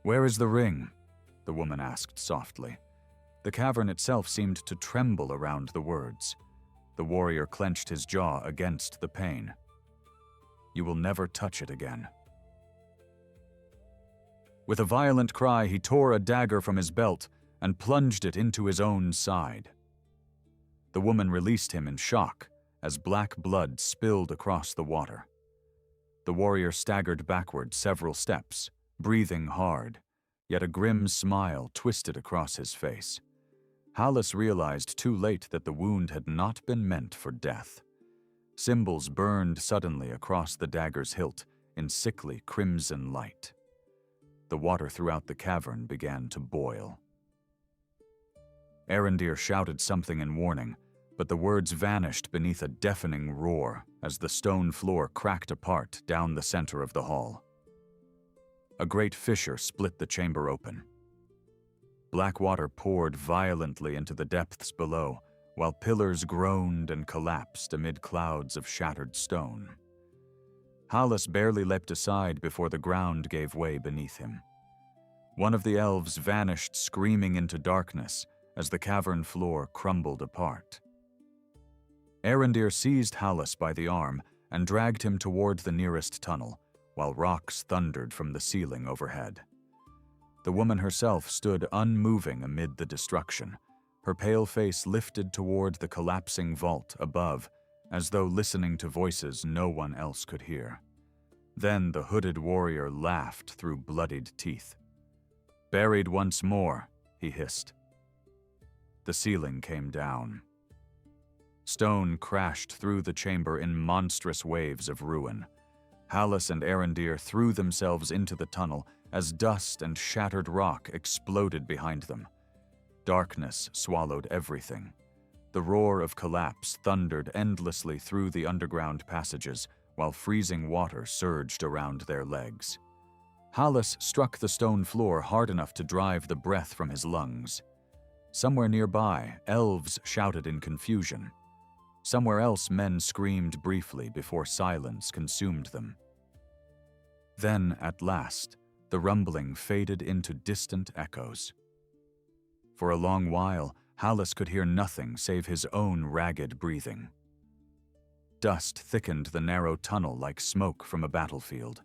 Speaker 1: "Where is the ring?" the woman asked softly. The cavern itself seemed to tremble around the words. The warrior clenched his jaw against the pain. "You will never touch it again." With a violent cry, he tore a dagger from his belt and plunged it into his own side. The woman released him in shock as black blood spilled across the water. The warrior staggered backward several steps, breathing hard, yet a grim smile twisted across his face. Hallis realized too late that the wound had not been meant for death. Symbols burned suddenly across the dagger's hilt in sickly crimson light. The water throughout the cavern began to boil. Arendir shouted something in warning, but the words vanished beneath a deafening roar as the stone floor cracked apart down the center of the hall. A great fissure split the chamber open. Black water poured violently into the depths below, while pillars groaned and collapsed amid clouds of shattered stone. Hallis barely leapt aside before the ground gave way beneath him. One of the elves vanished screaming into darkness as the cavern floor crumbled apart. Arendir seized Hallis by the arm and dragged him toward the nearest tunnel, while rocks thundered from the ceiling overhead. The woman herself stood unmoving amid the destruction, her pale face lifted toward the collapsing vault above, as though listening to voices no one else could hear. Then the hooded warrior laughed through bloodied teeth. "Buried once more," he hissed. The ceiling came down. Stone crashed through the chamber in monstrous waves of ruin. Hallis and Arendir threw themselves into the tunnel as dust and shattered rock exploded behind them. Darkness swallowed everything. The roar of collapse thundered endlessly through the underground passages, while freezing water surged around their legs. Hallis struck the stone floor hard enough to drive the breath from his lungs. Somewhere nearby, elves shouted in confusion. Somewhere else, men screamed briefly before silence consumed them. Then, at last, the rumbling faded into distant echoes. For a long while, Hallis could hear nothing save his own ragged breathing. Dust thickened the narrow tunnel like smoke from a battlefield.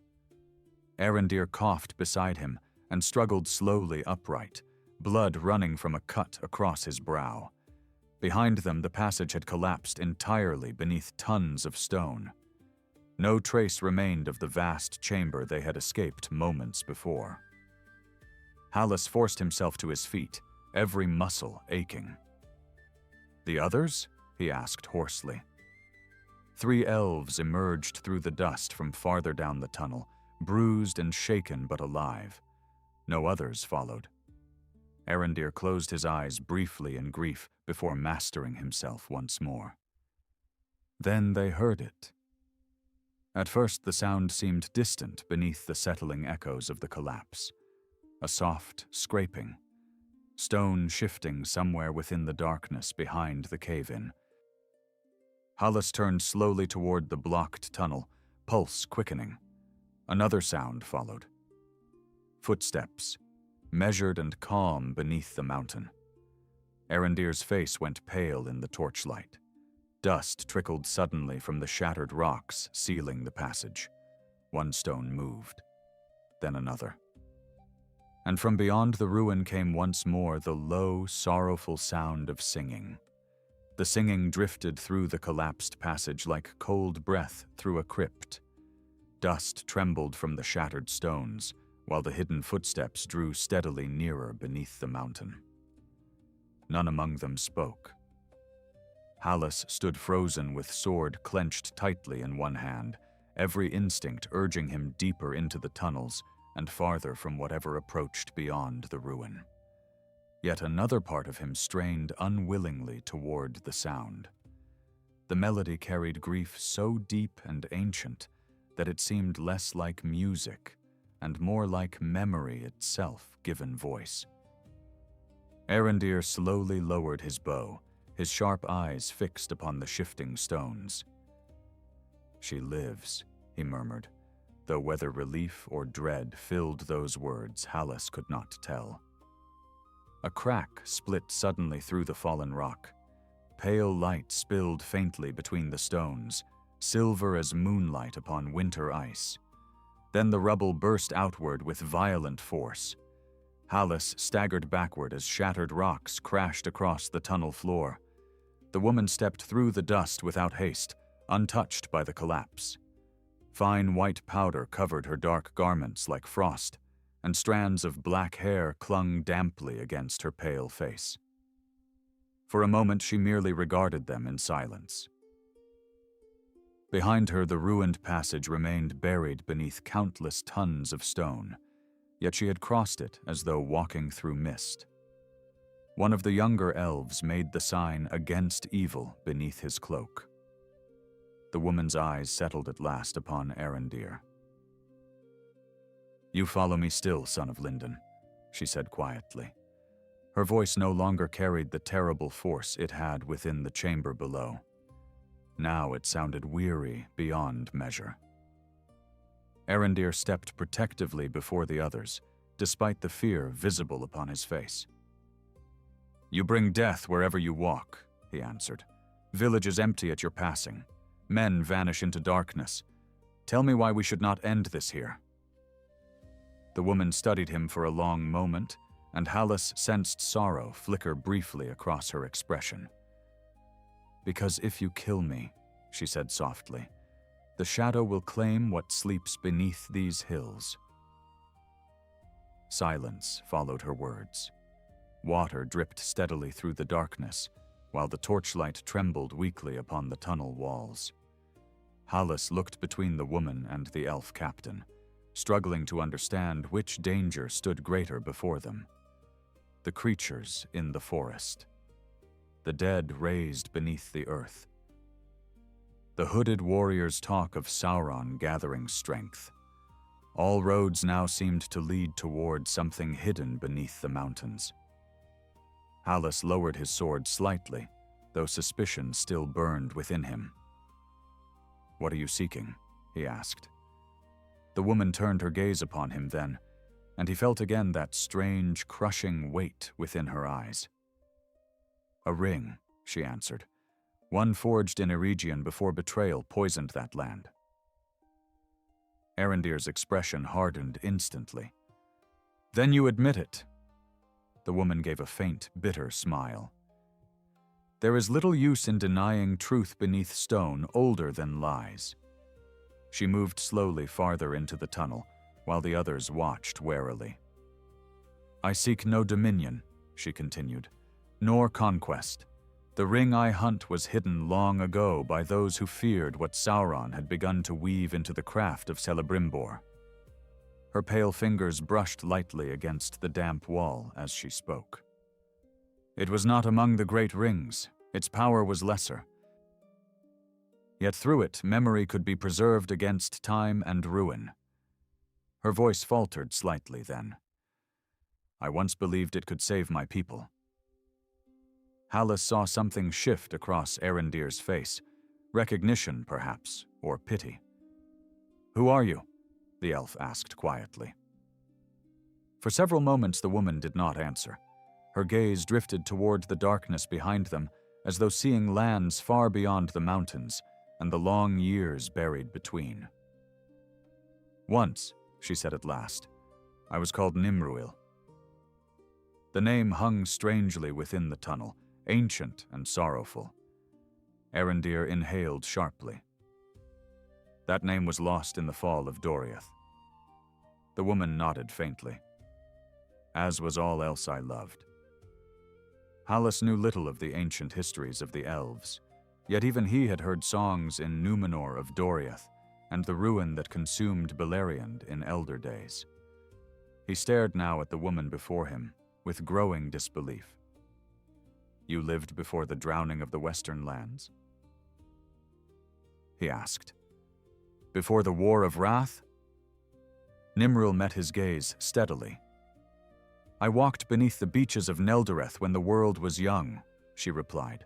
Speaker 1: Arendir coughed beside him and struggled slowly upright, blood running from a cut across his brow. Behind them, the passage had collapsed entirely beneath tons of stone. No trace remained of the vast chamber they had escaped moments before. Hallis forced himself to his feet, every muscle aching. "The others?" he asked hoarsely. 3 elves emerged through the dust from farther down the tunnel, bruised and shaken but alive. No others followed. Arendir closed his eyes briefly in grief before mastering himself once more. Then they heard it. At first the sound seemed distant beneath the settling echoes of the collapse. A soft scraping. Stone shifting somewhere within the darkness behind the cave-in. Hallis turned slowly toward the blocked tunnel, pulse quickening. Another sound followed. Footsteps, measured and calm beneath the mountain. Arendir's face went pale in the torchlight. Dust trickled suddenly from the shattered rocks sealing the passage. One stone moved, then another. And from beyond the ruin came once more the low, sorrowful sound of singing. The singing drifted through the collapsed passage like cold breath through a crypt. Dust trembled from the shattered stones, while the hidden footsteps drew steadily nearer beneath the mountain. None among them spoke. Hallis stood frozen with sword clenched tightly in one hand, every instinct urging him deeper into the tunnels and farther from whatever approached beyond the ruin. Yet another part of him strained unwillingly toward the sound. The melody carried grief so deep and ancient that it seemed less like music and more like memory itself given voice. Arendir slowly lowered his bow, his sharp eyes fixed upon the shifting stones. "She lives," he murmured, though whether relief or dread filled those words, Hallis could not tell. A crack split suddenly through the fallen rock. Pale light spilled faintly between the stones, silver as moonlight upon winter ice. Then the rubble burst outward with violent force. Hallis staggered backward as shattered rocks crashed across the tunnel floor. The woman stepped through the dust without haste, untouched by the collapse. Fine white powder covered her dark garments like frost, and strands of black hair clung damply against her pale face. For a moment she merely regarded them in silence. Behind her, the ruined passage remained buried beneath countless tons of stone, yet she had crossed it as though walking through mist. One of the younger elves made the sign against evil beneath his cloak. The woman's eyes settled at last upon Arendir. "You follow me still, son of Linden," she said quietly. Her voice no longer carried the terrible force it had within the chamber below. Now it sounded weary beyond measure. Arendir stepped protectively before the others, despite the fear visible upon his face. "You bring death wherever you walk," he answered. "Villages empty at your passing. Men vanish into darkness. Tell me why we should not end this here." The woman studied him for a long moment, and Hallis sensed sorrow flicker briefly across her expression. "Because if you kill me," she said softly, "the shadow will claim what sleeps beneath these hills." Silence followed her words. Water dripped steadily through the darkness, while the torchlight trembled weakly upon the tunnel walls. Hallis looked between the woman and the elf captain, struggling to understand which danger stood greater before them. The creatures in the forest. The dead raised beneath the earth. The hooded warriors' talk of Sauron gathering strength. All roads now seemed to lead toward something hidden beneath the mountains. Hallis lowered his sword slightly, though suspicion still burned within him. "What are you seeking?" he asked. The woman turned her gaze upon him then, and he felt again that strange, crushing weight within her eyes. "A ring," she answered. "One forged in Eregion before betrayal poisoned that land." Arendir's expression hardened instantly. "Then you admit it." The woman gave a faint, bitter smile. "There is little use in denying truth beneath stone older than lies." She moved slowly farther into the tunnel, while the others watched warily. "I seek no dominion," she continued, "nor conquest. The ring I hunt was hidden long ago by those who feared what Sauron had begun to weave into the craft of Celebrimbor." Her pale fingers brushed lightly against the damp wall as she spoke. "It was not among the great rings. Its power was lesser. Yet through it, memory could be preserved against time and ruin." Her voice faltered slightly then. "I once believed it could save my people." Hallis saw something shift across Arendir's face, recognition perhaps, or pity. "Who are you?" the elf asked quietly. For several moments the woman did not answer. Her gaze drifted toward the darkness behind them, as though seeing lands far beyond the mountains and the long years buried between. "Once," she said at last, "I was called Nimruil." The name hung strangely within the tunnel, ancient and sorrowful. Arendir inhaled sharply. "That name was lost in the fall of Doriath." The woman nodded faintly. "As was all else I loved." Hallis knew little of the ancient histories of the elves, yet even he had heard songs in Numenor of Doriath and the ruin that consumed Beleriand in elder days. He stared now at the woman before him, with growing disbelief. "You lived before the drowning of the Western lands?" he asked. "Before the War of Wrath?" Nimril met his gaze steadily. "I walked beneath the beaches of Neldareth when the world was young," she replied.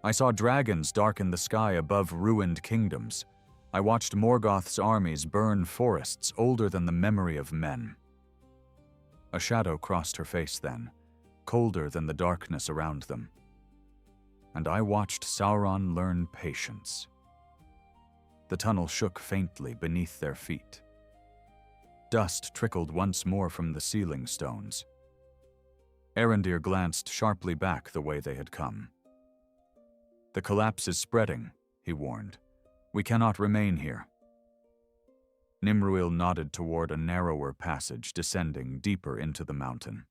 Speaker 1: "I saw dragons darken the sky above ruined kingdoms. I watched Morgoth's armies burn forests older than the memory of men." A shadow crossed her face then, colder than the darkness around them. "And I watched Sauron learn patience." The tunnel shook faintly beneath their feet. Dust trickled once more from the ceiling stones. Arondir glanced sharply back the way they had come. "The collapse is spreading," he warned. "We cannot remain here." Nimruil nodded toward a narrower passage descending deeper into the mountain.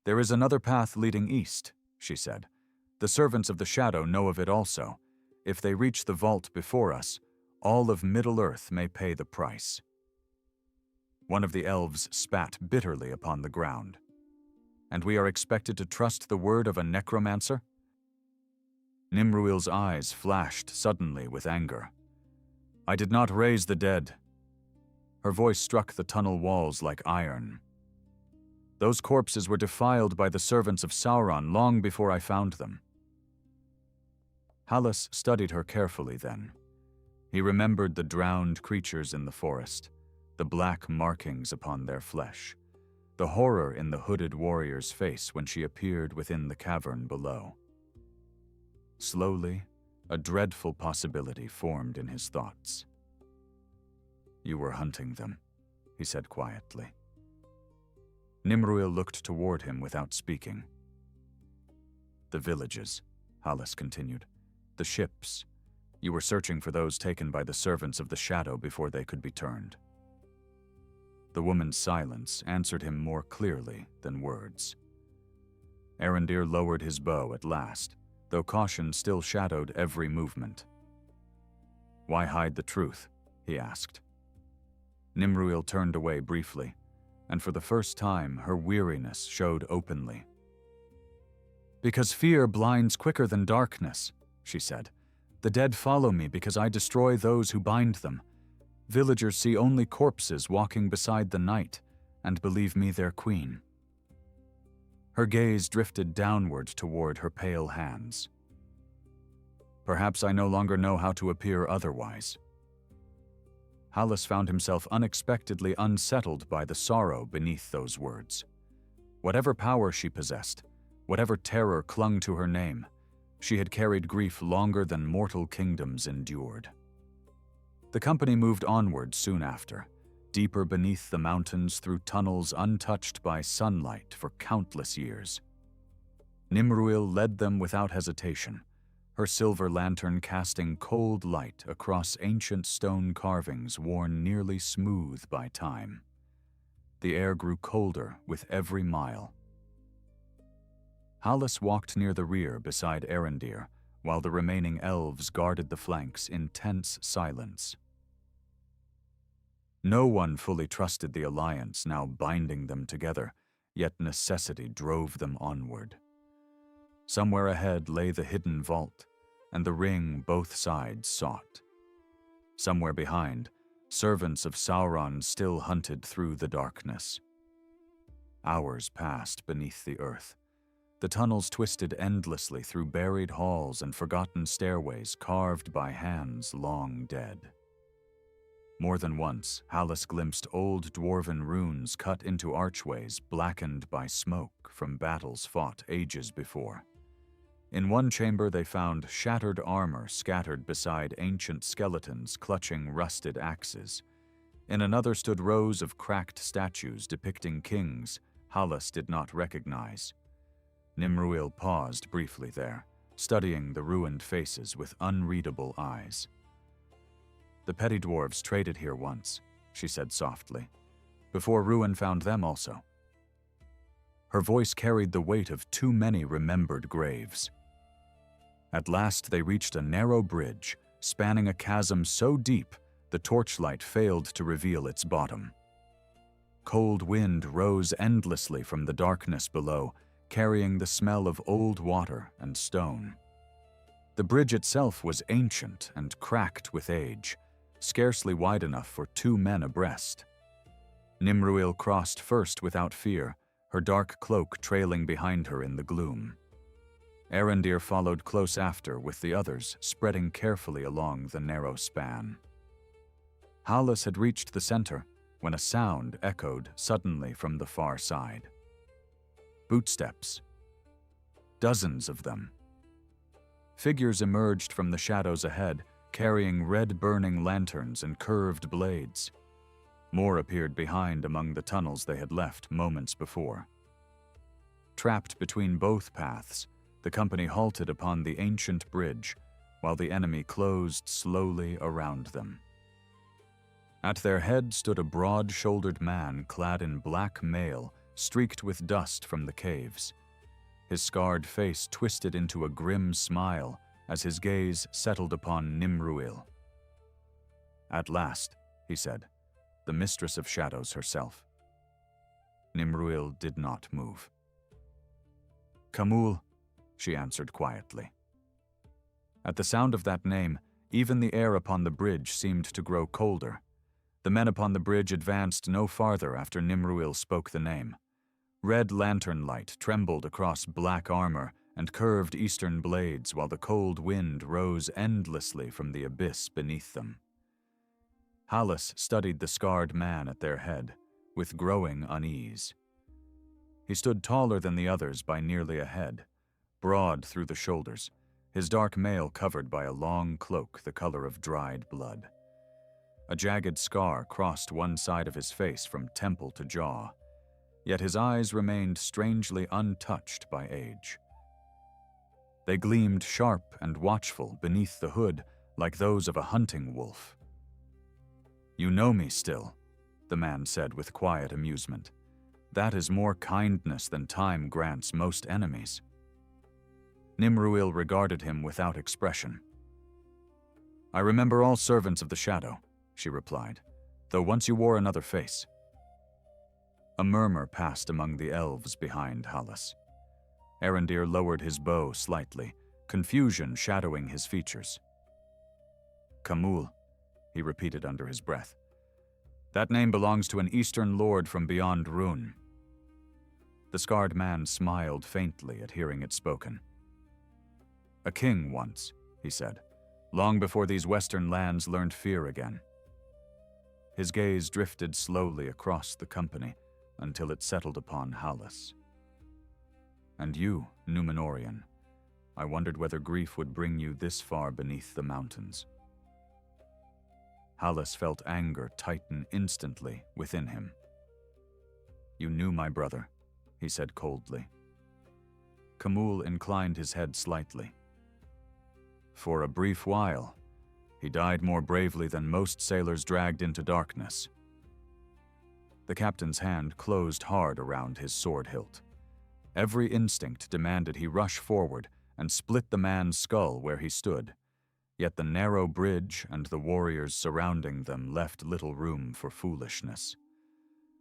Speaker 1: "There is another path leading east," she said. "The servants of the Shadow know of it also. If they reach the vault before us, all of Middle-earth may pay the price." One of the elves spat bitterly upon the ground. "And we are expected to trust the word of a necromancer?" Nimruil's eyes flashed suddenly with anger. "I did not raise the dead." Her voice struck the tunnel walls like iron. "Those corpses were defiled by the servants of Sauron long before I found them." Hallis studied her carefully then. He remembered the drowned creatures in the forest, the black markings upon their flesh, the horror in the hooded warrior's face when she appeared within the cavern below. Slowly, a dreadful possibility formed in his thoughts. "You were hunting them," he said quietly. Nimruil looked toward him without speaking. "The villages," Hallis continued. "The ships. You were searching for those taken by the servants of the Shadow before they could be turned." The woman's silence answered him more clearly than words. Arondir lowered his bow at last, though caution still shadowed every movement. "Why hide the truth?" he asked. Nimruil turned away briefly, and for the first time her weariness showed openly. "Because fear blinds quicker than darkness," she said. "The dead follow me because I destroy those who bind them. Villagers see only corpses walking beside the night and believe me their queen." Her gaze drifted downward toward her pale hands. "Perhaps I no longer know how to appear otherwise." Hallis found himself unexpectedly unsettled by the sorrow beneath those words. Whatever power she possessed, whatever terror clung to her name, she had carried grief longer than mortal kingdoms endured. The company moved onward soon after, deeper beneath the mountains through tunnels untouched by sunlight for countless years. Nimruil led them without hesitation, her silver lantern casting cold light across ancient stone carvings worn nearly smooth by time. The air grew colder with every mile. Hallis walked near the rear beside Arondir, while the remaining elves guarded the flanks in tense silence. No one fully trusted the alliance now binding them together, yet necessity drove them onward. Somewhere ahead lay the hidden vault, and the ring both sides sought. Somewhere behind, servants of Sauron still hunted through the darkness. Hours passed beneath the earth. The tunnels twisted endlessly through buried halls and forgotten stairways carved by hands long dead. More than once, Hallis glimpsed old dwarven runes cut into archways blackened by smoke from battles fought ages before. In one chamber they found shattered armor scattered beside ancient skeletons clutching rusted axes. In another stood rows of cracked statues depicting kings Hallis did not recognize. Nimruil paused briefly there, studying the ruined faces with unreadable eyes. "The petty dwarves traded here once," she said softly, "before ruin found them also." Her voice carried the weight of too many remembered graves. At last they reached a narrow bridge, spanning a chasm so deep the torchlight failed to reveal its bottom. Cold wind rose endlessly from the darkness below, carrying the smell of old water and stone. The bridge itself was ancient and cracked with age, scarcely wide enough for 2 men abreast. Nimruil crossed first without fear, her dark cloak trailing behind her in the gloom. Arendir followed close after, with the others spreading carefully along the narrow span. Hallis had reached the center when a sound echoed suddenly from the far side. Footsteps. Dozens of them. Figures emerged from the shadows ahead, carrying red burning lanterns and curved blades. More appeared behind among the tunnels they had left moments before. Trapped between both paths, the company halted upon the ancient bridge, while the enemy closed slowly around them. At their head stood a broad-shouldered man clad in black mail, streaked with dust from the caves. His scarred face twisted into a grim smile as his gaze settled upon Nimruil. "At last," he said, "the mistress of shadows herself." Nimruil did not move. "Kamul," she answered quietly. At the sound of that name, even the air upon the bridge seemed to grow colder. The men upon the bridge advanced no farther after Nimruil spoke the name. Red lantern light trembled across black armor and curved eastern blades while the cold wind rose endlessly from the abyss beneath them. Hallis studied the scarred man at their head, with growing unease. He stood taller than the others by nearly a head, broad through the shoulders, his dark mail covered by a long cloak the color of dried blood. A jagged scar crossed one side of his face from temple to jaw, yet his eyes remained strangely untouched by age. They gleamed sharp and watchful beneath the hood like those of a hunting wolf. "You know me still," the man said with quiet amusement. "That is more kindness than time grants most enemies." Nimruil regarded him without expression. "I remember all servants of the shadow," she replied, "though once you wore another face." A murmur passed among the elves behind Hallis. Arendir lowered his bow slightly, confusion shadowing his features. "Kamul," he repeated under his breath. "That name belongs to an eastern lord from beyond Rune." The scarred man smiled faintly at hearing it spoken. "A king once," he said, "long before these western lands learned fear again." His gaze drifted slowly across the company until it settled upon Hallis. "And you, Númenorian, I wondered whether grief would bring you this far beneath the mountains." Hallis felt anger tighten instantly within him. "You knew my brother," he said coldly. Kamul inclined his head slightly. "For a brief while, he died more bravely than most sailors dragged into darkness." The captain's hand closed hard around his sword hilt. Every instinct demanded he rush forward and split the man's skull where he stood, yet the narrow bridge and the warriors surrounding them left little room for foolishness.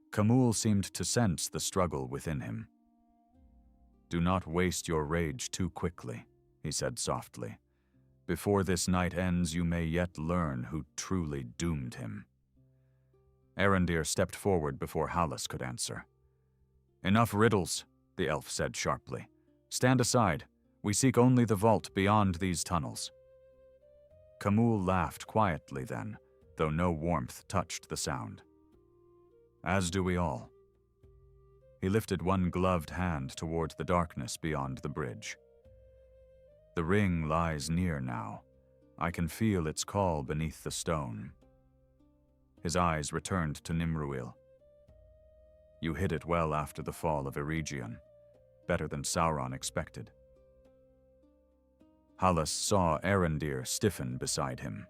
Speaker 1: Kamul seemed to sense the struggle within him. "Do not waste your rage too quickly," he said softly. "Before this night ends, you may yet learn who truly doomed him." Arendir stepped forward before Hallis could answer. "Enough riddles," the elf said sharply. "Stand aside. We seek only the vault beyond these tunnels." Kamul laughed quietly then, though no warmth touched the sound. "As do we all." He lifted one gloved hand toward the darkness beyond the bridge. "The ring lies near now. I can feel its call beneath the stone." His eyes returned to Nimruil. "You hid it well after the fall of Eregion, better than Sauron expected." Hallis saw Arendir stiffen beside him.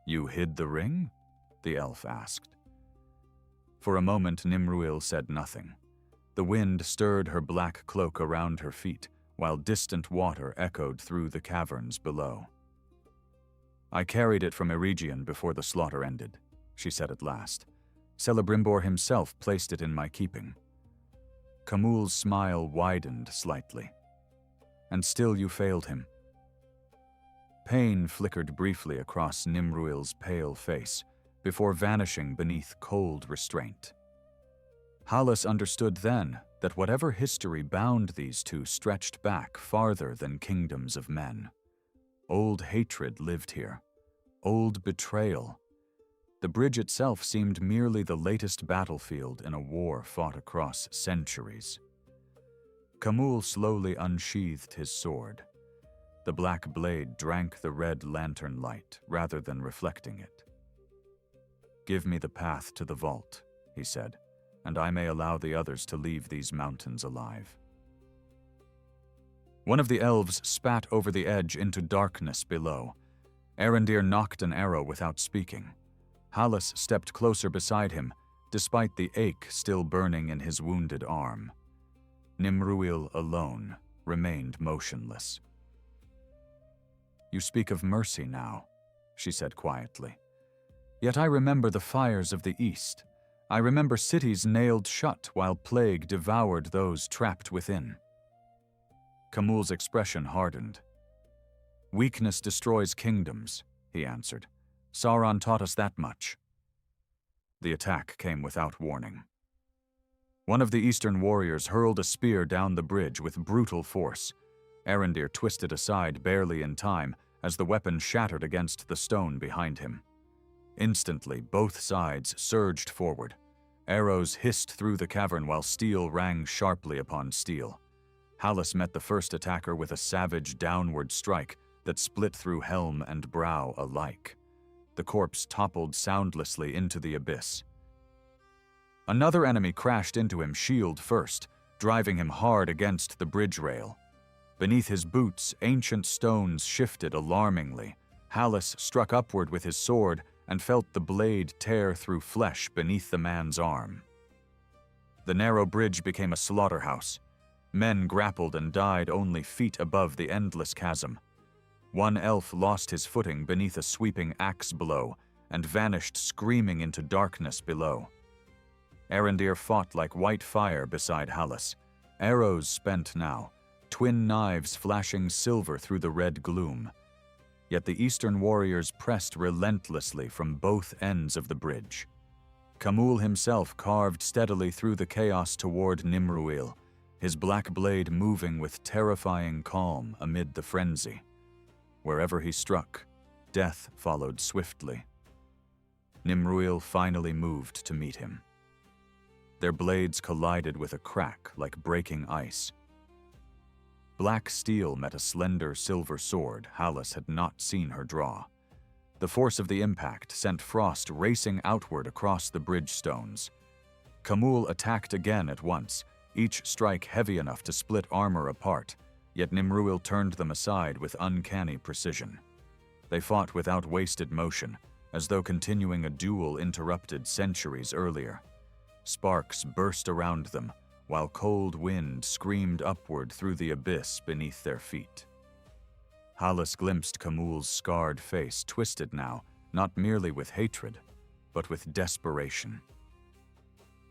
Speaker 1: "You hid the ring?" the elf asked. For a moment Nimruil said nothing. The wind stirred her black cloak around her feet, while distant water echoed through the caverns below. "I carried it from Eregion before the slaughter ended," she said at last. "Celebrimbor himself placed it in my keeping." Khamul's smile widened slightly. "And still you failed him." Pain flickered briefly across Nimruil's pale face, before vanishing beneath cold restraint. Hallis understood then that whatever history bound these two stretched back farther than kingdoms of men. Old hatred lived here. Old betrayal. The bridge itself seemed merely the latest battlefield in a war fought across centuries. Khamul slowly unsheathed his sword. The black blade drank the red lantern light rather than reflecting it. "Give me the path to the vault," he said, "and I may allow the others to leave these mountains alive." One of the elves spat over the edge into darkness below. Arendir knocked an arrow without speaking. Hallis stepped closer beside him, despite the ache still burning in his wounded arm. Nimruil alone remained motionless. "You speak of mercy now," she said quietly. "Yet I remember the fires of the East. I remember cities nailed shut while plague devoured those trapped within." Khamul's expression hardened. "Weakness destroys kingdoms," he answered. "Sauron taught us that much." The attack came without warning. One of the Eastern warriors hurled a spear down the bridge with brutal force. Arendir twisted aside barely in time as the weapon shattered against the stone behind him. Instantly, both sides surged forward. Arrows hissed through the cavern while steel rang sharply upon steel. Hallis met the first attacker with a savage downward strike that split through helm and brow alike. The corpse toppled soundlessly into the abyss. Another enemy crashed into him shield first, driving him hard against the bridge rail. Beneath his boots, ancient stones shifted alarmingly. Hallis struck upward with his sword and felt the blade tear through flesh beneath the man's arm. The narrow bridge became a slaughterhouse. Men grappled and died only feet above the endless chasm. One elf lost his footing beneath a sweeping axe blow and vanished screaming into darkness below. Arendir fought like white fire beside Hallis, arrows spent now, twin knives flashing silver through the red gloom. Yet the Eastern warriors pressed relentlessly from both ends of the bridge. Khamul himself carved steadily through the chaos toward Nimruil, his black blade moving with terrifying calm amid the frenzy. Wherever he struck, death followed swiftly. Nimruil finally moved to meet him. Their blades collided with a crack like breaking ice. Black steel met a slender silver sword Hallis had not seen her draw. The force of the impact sent frost racing outward across the bridge stones. Khamul attacked again at once, each strike heavy enough to split armor apart, yet Nimruil turned them aside with uncanny precision. They fought without wasted motion, as though continuing a duel interrupted centuries earlier. Sparks burst around them, while cold wind screamed upward through the abyss beneath their feet. Hallis glimpsed Khamul's scarred face, twisted now, not merely with hatred, but with desperation.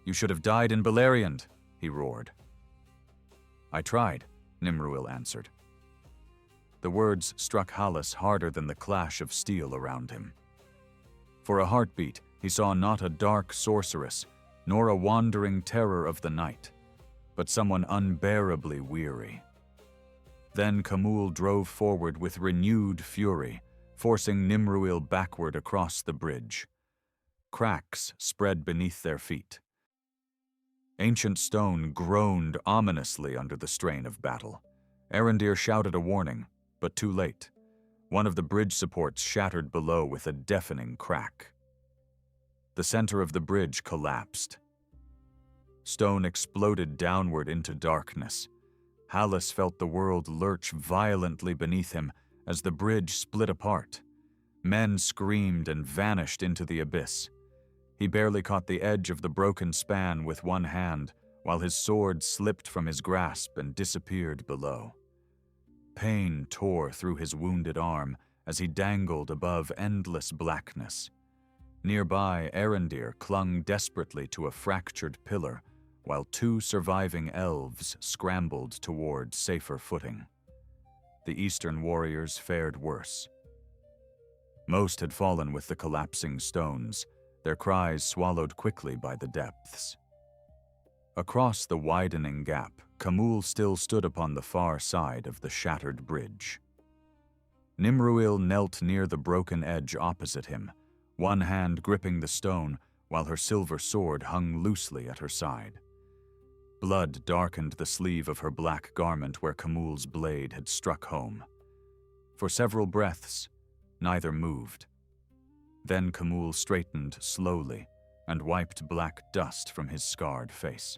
Speaker 1: "You should have died in Beleriand," he roared. "I tried," Nimruil answered. The words struck Hallis harder than the clash of steel around him. For a heartbeat, he saw not a dark sorceress, nor a wandering terror of the night, but someone unbearably weary. Then Khamul drove forward with renewed fury, forcing Nimruil backward across the bridge. Cracks spread beneath their feet. Ancient stone groaned ominously under the strain of battle. Arendir shouted a warning, but too late. One of the bridge supports shattered below with a deafening crack. The center of the bridge collapsed. Stone exploded downward into darkness. Hallis felt the world lurch violently beneath him as the bridge split apart. Men screamed and vanished into the abyss. He barely caught the edge of the broken span with one hand, while his sword slipped from his grasp and disappeared below. Pain tore through his wounded arm as he dangled above endless blackness. Nearby, Arendir clung desperately to a fractured pillar, while two surviving elves scrambled toward safer footing. The Eastern warriors fared worse. Most had fallen with the collapsing stones, their cries swallowed quickly by the depths. Across the widening gap, Khamûl still stood upon the far side of the shattered bridge. Nimruil knelt near the broken edge opposite him, one hand gripping the stone while her silver sword hung loosely at her side. Blood darkened the sleeve of her black garment where Khamûl's blade had struck home. For several breaths, neither moved. Then Khamûl straightened slowly and wiped black dust from his scarred face.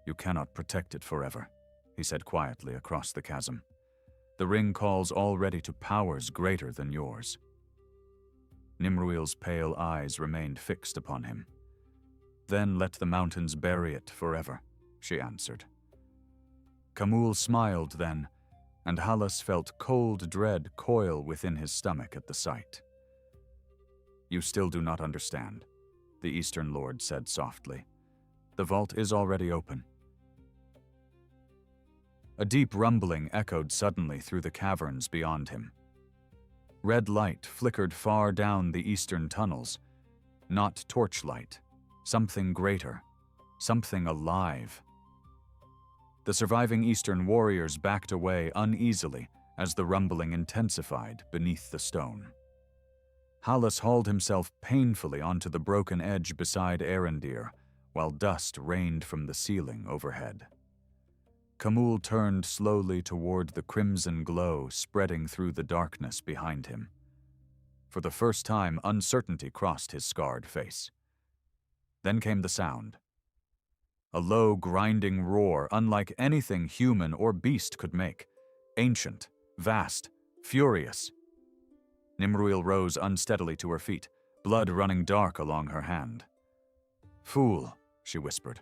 Speaker 1: "You cannot protect it forever," he said quietly across the chasm. "The ring calls already to powers greater than yours." Nimruil's pale eyes remained fixed upon him. "Then let the mountains bury it forever," she answered. Khamûl smiled then, and Hallas felt cold dread coil within his stomach at the sight. "You still do not understand," the Eastern Lord said softly. "The vault is already open." A deep rumbling echoed suddenly through the caverns beyond him. Red light flickered far down the eastern tunnels. Not torchlight, something greater, something alive. The surviving Eastern warriors backed away uneasily as the rumbling intensified beneath the stone. Hallas hauled himself painfully onto the broken edge beside Arendir, while dust rained from the ceiling overhead. Khamûl turned slowly toward the crimson glow spreading through the darkness behind him. For the first time, uncertainty crossed his scarred face. Then came the sound. A low, grinding roar unlike anything human or beast could make. Ancient, vast, furious. Nimruil rose unsteadily to her feet, blood running dark along her hand. "Fool," she whispered.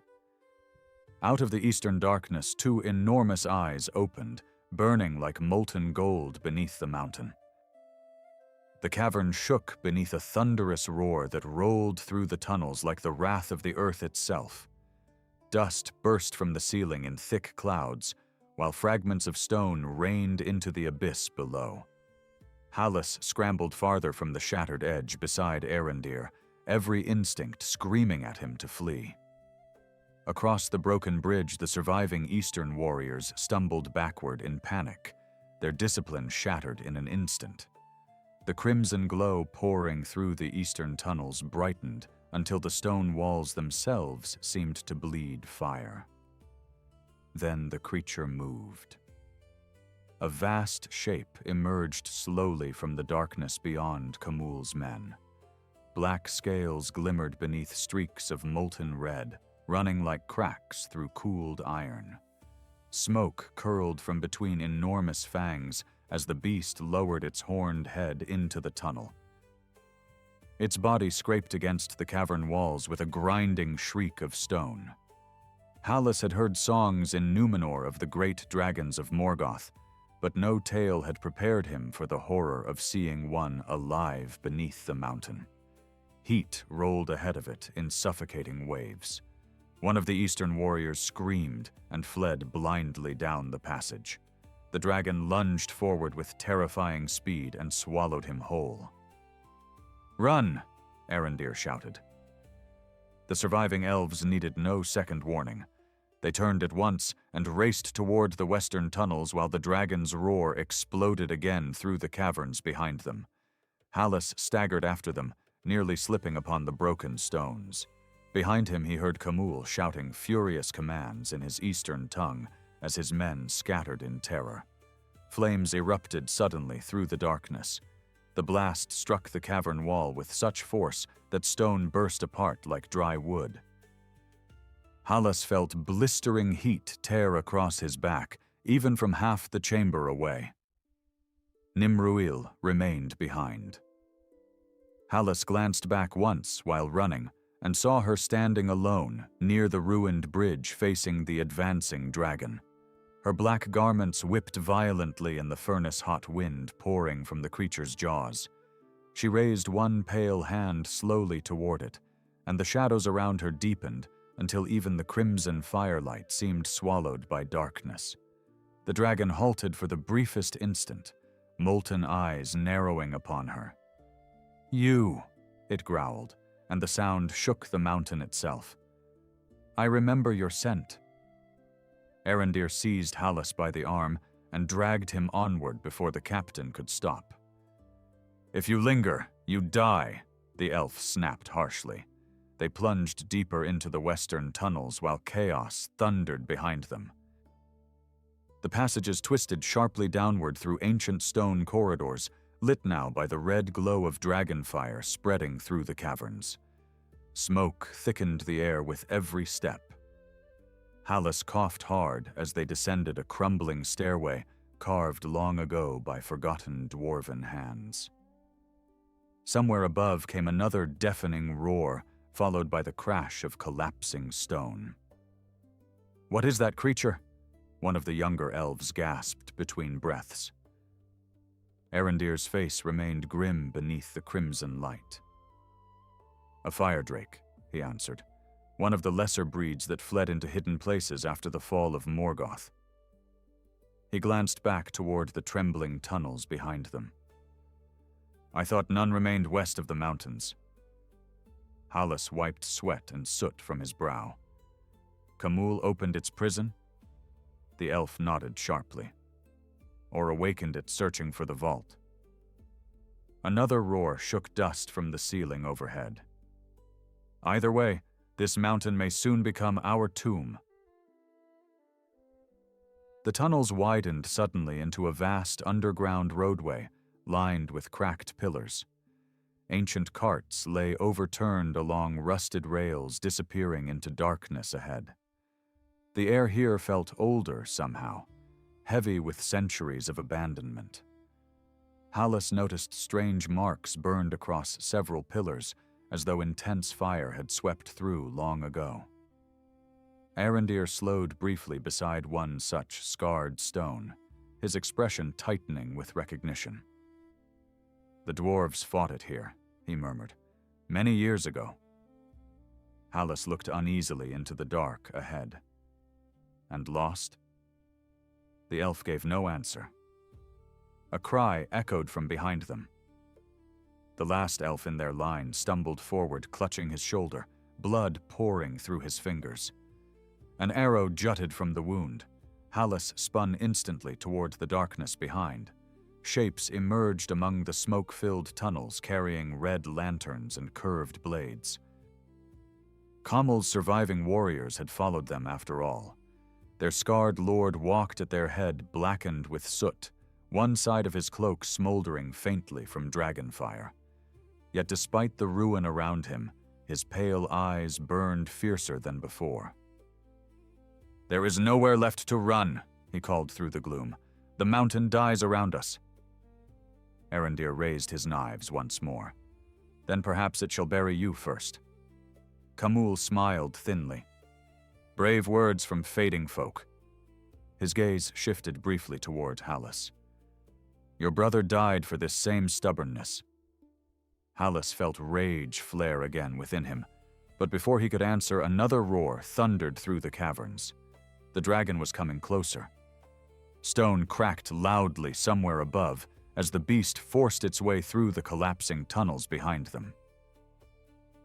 Speaker 1: Out of the eastern darkness, two enormous eyes opened, burning like molten gold beneath the mountain. The cavern shook beneath a thunderous roar that rolled through the tunnels like the wrath of the earth itself. Dust burst from the ceiling in thick clouds, while fragments of stone rained into the abyss below. Hallas scrambled farther from the shattered edge beside Arendir, every instinct screaming at him to flee. Across the broken bridge, the surviving Eastern warriors stumbled backward in panic, their discipline shattered in an instant. The crimson glow pouring through the eastern tunnels brightened until the stone walls themselves seemed to bleed fire. Then the creature moved. A vast shape emerged slowly from the darkness beyond Khamûl's men. Black scales glimmered beneath streaks of molten red, running like cracks through cooled iron. Smoke curled from between enormous fangs as the beast lowered its horned head into the tunnel. Its body scraped against the cavern walls with a grinding shriek of stone. Hallas had heard songs in Númenor of the great dragons of Morgoth, but no tale had prepared him for the horror of seeing one alive beneath the mountain. Heat rolled ahead of it in suffocating waves. One of the Eastern warriors screamed and fled blindly down the passage. The dragon lunged forward with terrifying speed and swallowed him whole. "Run!" Arendir shouted. The surviving elves needed no second warning. They turned at once and raced toward the western tunnels while the dragon's roar exploded again through the caverns behind them. Hallas staggered after them, nearly slipping upon the broken stones. Behind him he heard Khamûl shouting furious commands in his eastern tongue as his men scattered in terror. Flames erupted suddenly through the darkness. The blast struck the cavern wall with such force that stone burst apart like dry wood. Hallas felt blistering heat tear across his back, even from half the chamber away. Nimruil remained behind. Hallas glanced back once while running, and saw her standing alone near the ruined bridge facing the advancing dragon. Her black garments whipped violently in the furnace-hot wind pouring from the creature's jaws. She raised one pale hand slowly toward it, and the shadows around her deepened until even the crimson firelight seemed swallowed by darkness. The dragon halted for the briefest instant, molten eyes narrowing upon her. "You," it growled, and the sound shook the mountain itself. "I remember your scent." Arendir seized Hallis by the arm and dragged him onward before the captain could stop. "If you linger, you die," the elf snapped harshly. They plunged deeper into the western tunnels while chaos thundered behind them. The passages twisted sharply downward through ancient stone corridors, lit now by the red glow of dragonfire spreading through the caverns. Smoke thickened the air with every step. Hallis coughed hard as they descended a crumbling stairway carved long ago by forgotten dwarven hands. Somewhere above came another deafening roar, followed by the crash of collapsing stone. "What is that creature?" one of the younger elves gasped between breaths. Arendir's face remained grim beneath the crimson light. "A fire drake," he answered, "one of the lesser breeds that fled into hidden places after the fall of Morgoth." He glanced back toward the trembling tunnels behind them. "I thought none remained west of the mountains." Hallis wiped sweat and soot from his brow. "Khamûl opened its prison?" The elf nodded sharply. "Or awakened it searching for the vault?" Another roar shook dust from the ceiling overhead. "Either way, this mountain may soon become our tomb." The tunnels widened suddenly into a vast underground roadway lined with cracked pillars. Ancient carts lay overturned along rusted rails, disappearing into darkness ahead. The air here felt older somehow, heavy with centuries of abandonment. Hallis noticed strange marks burned across several pillars, as though intense fire had swept through long ago. Arendir slowed briefly beside one such scarred stone, his expression tightening with recognition. "The dwarves fought it here," he murmured, "many years ago." Hallis looked uneasily into the dark ahead. "And lost?" The elf gave no answer. A cry echoed from behind them. The last elf in their line stumbled forward, clutching his shoulder, blood pouring through his fingers. An arrow jutted from the wound. Hallis spun instantly toward the darkness behind. Shapes emerged among the smoke-filled tunnels carrying red lanterns and curved blades. Khamûl's surviving warriors had followed them after all. Their scarred lord walked at their head, blackened with soot, one side of his cloak smoldering faintly from dragonfire. Yet despite the ruin around him, his pale eyes burned fiercer than before. "There is nowhere left to run," he called through the gloom. "The mountain dies around us." Arendir raised his knives once more. "Then perhaps it shall bury you first." Khamûl smiled thinly. "Brave words from fading folk." His gaze shifted briefly toward Hallis. "Your brother died for this same stubbornness." Hallis felt rage flare again within him, but before he could answer, another roar thundered through the caverns. The dragon was coming closer. Stone cracked loudly somewhere above as the beast forced its way through the collapsing tunnels behind them.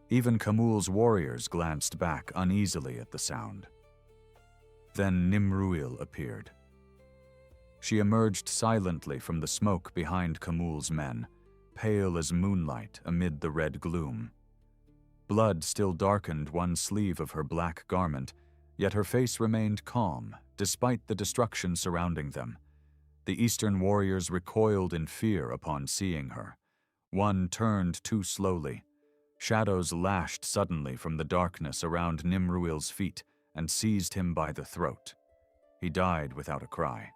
Speaker 1: Even Khamûl's warriors glanced back uneasily at the sound. Then Nimruil appeared. She emerged silently from the smoke behind Khamûl's men, pale as moonlight amid the red gloom. Blood still darkened one sleeve of her black garment, yet her face remained calm, despite the destruction surrounding them. The Eastern warriors recoiled in fear upon seeing her. One turned too slowly. Shadows lashed suddenly from the darkness around Nimruil's feet and seized him by the throat. He died without a cry.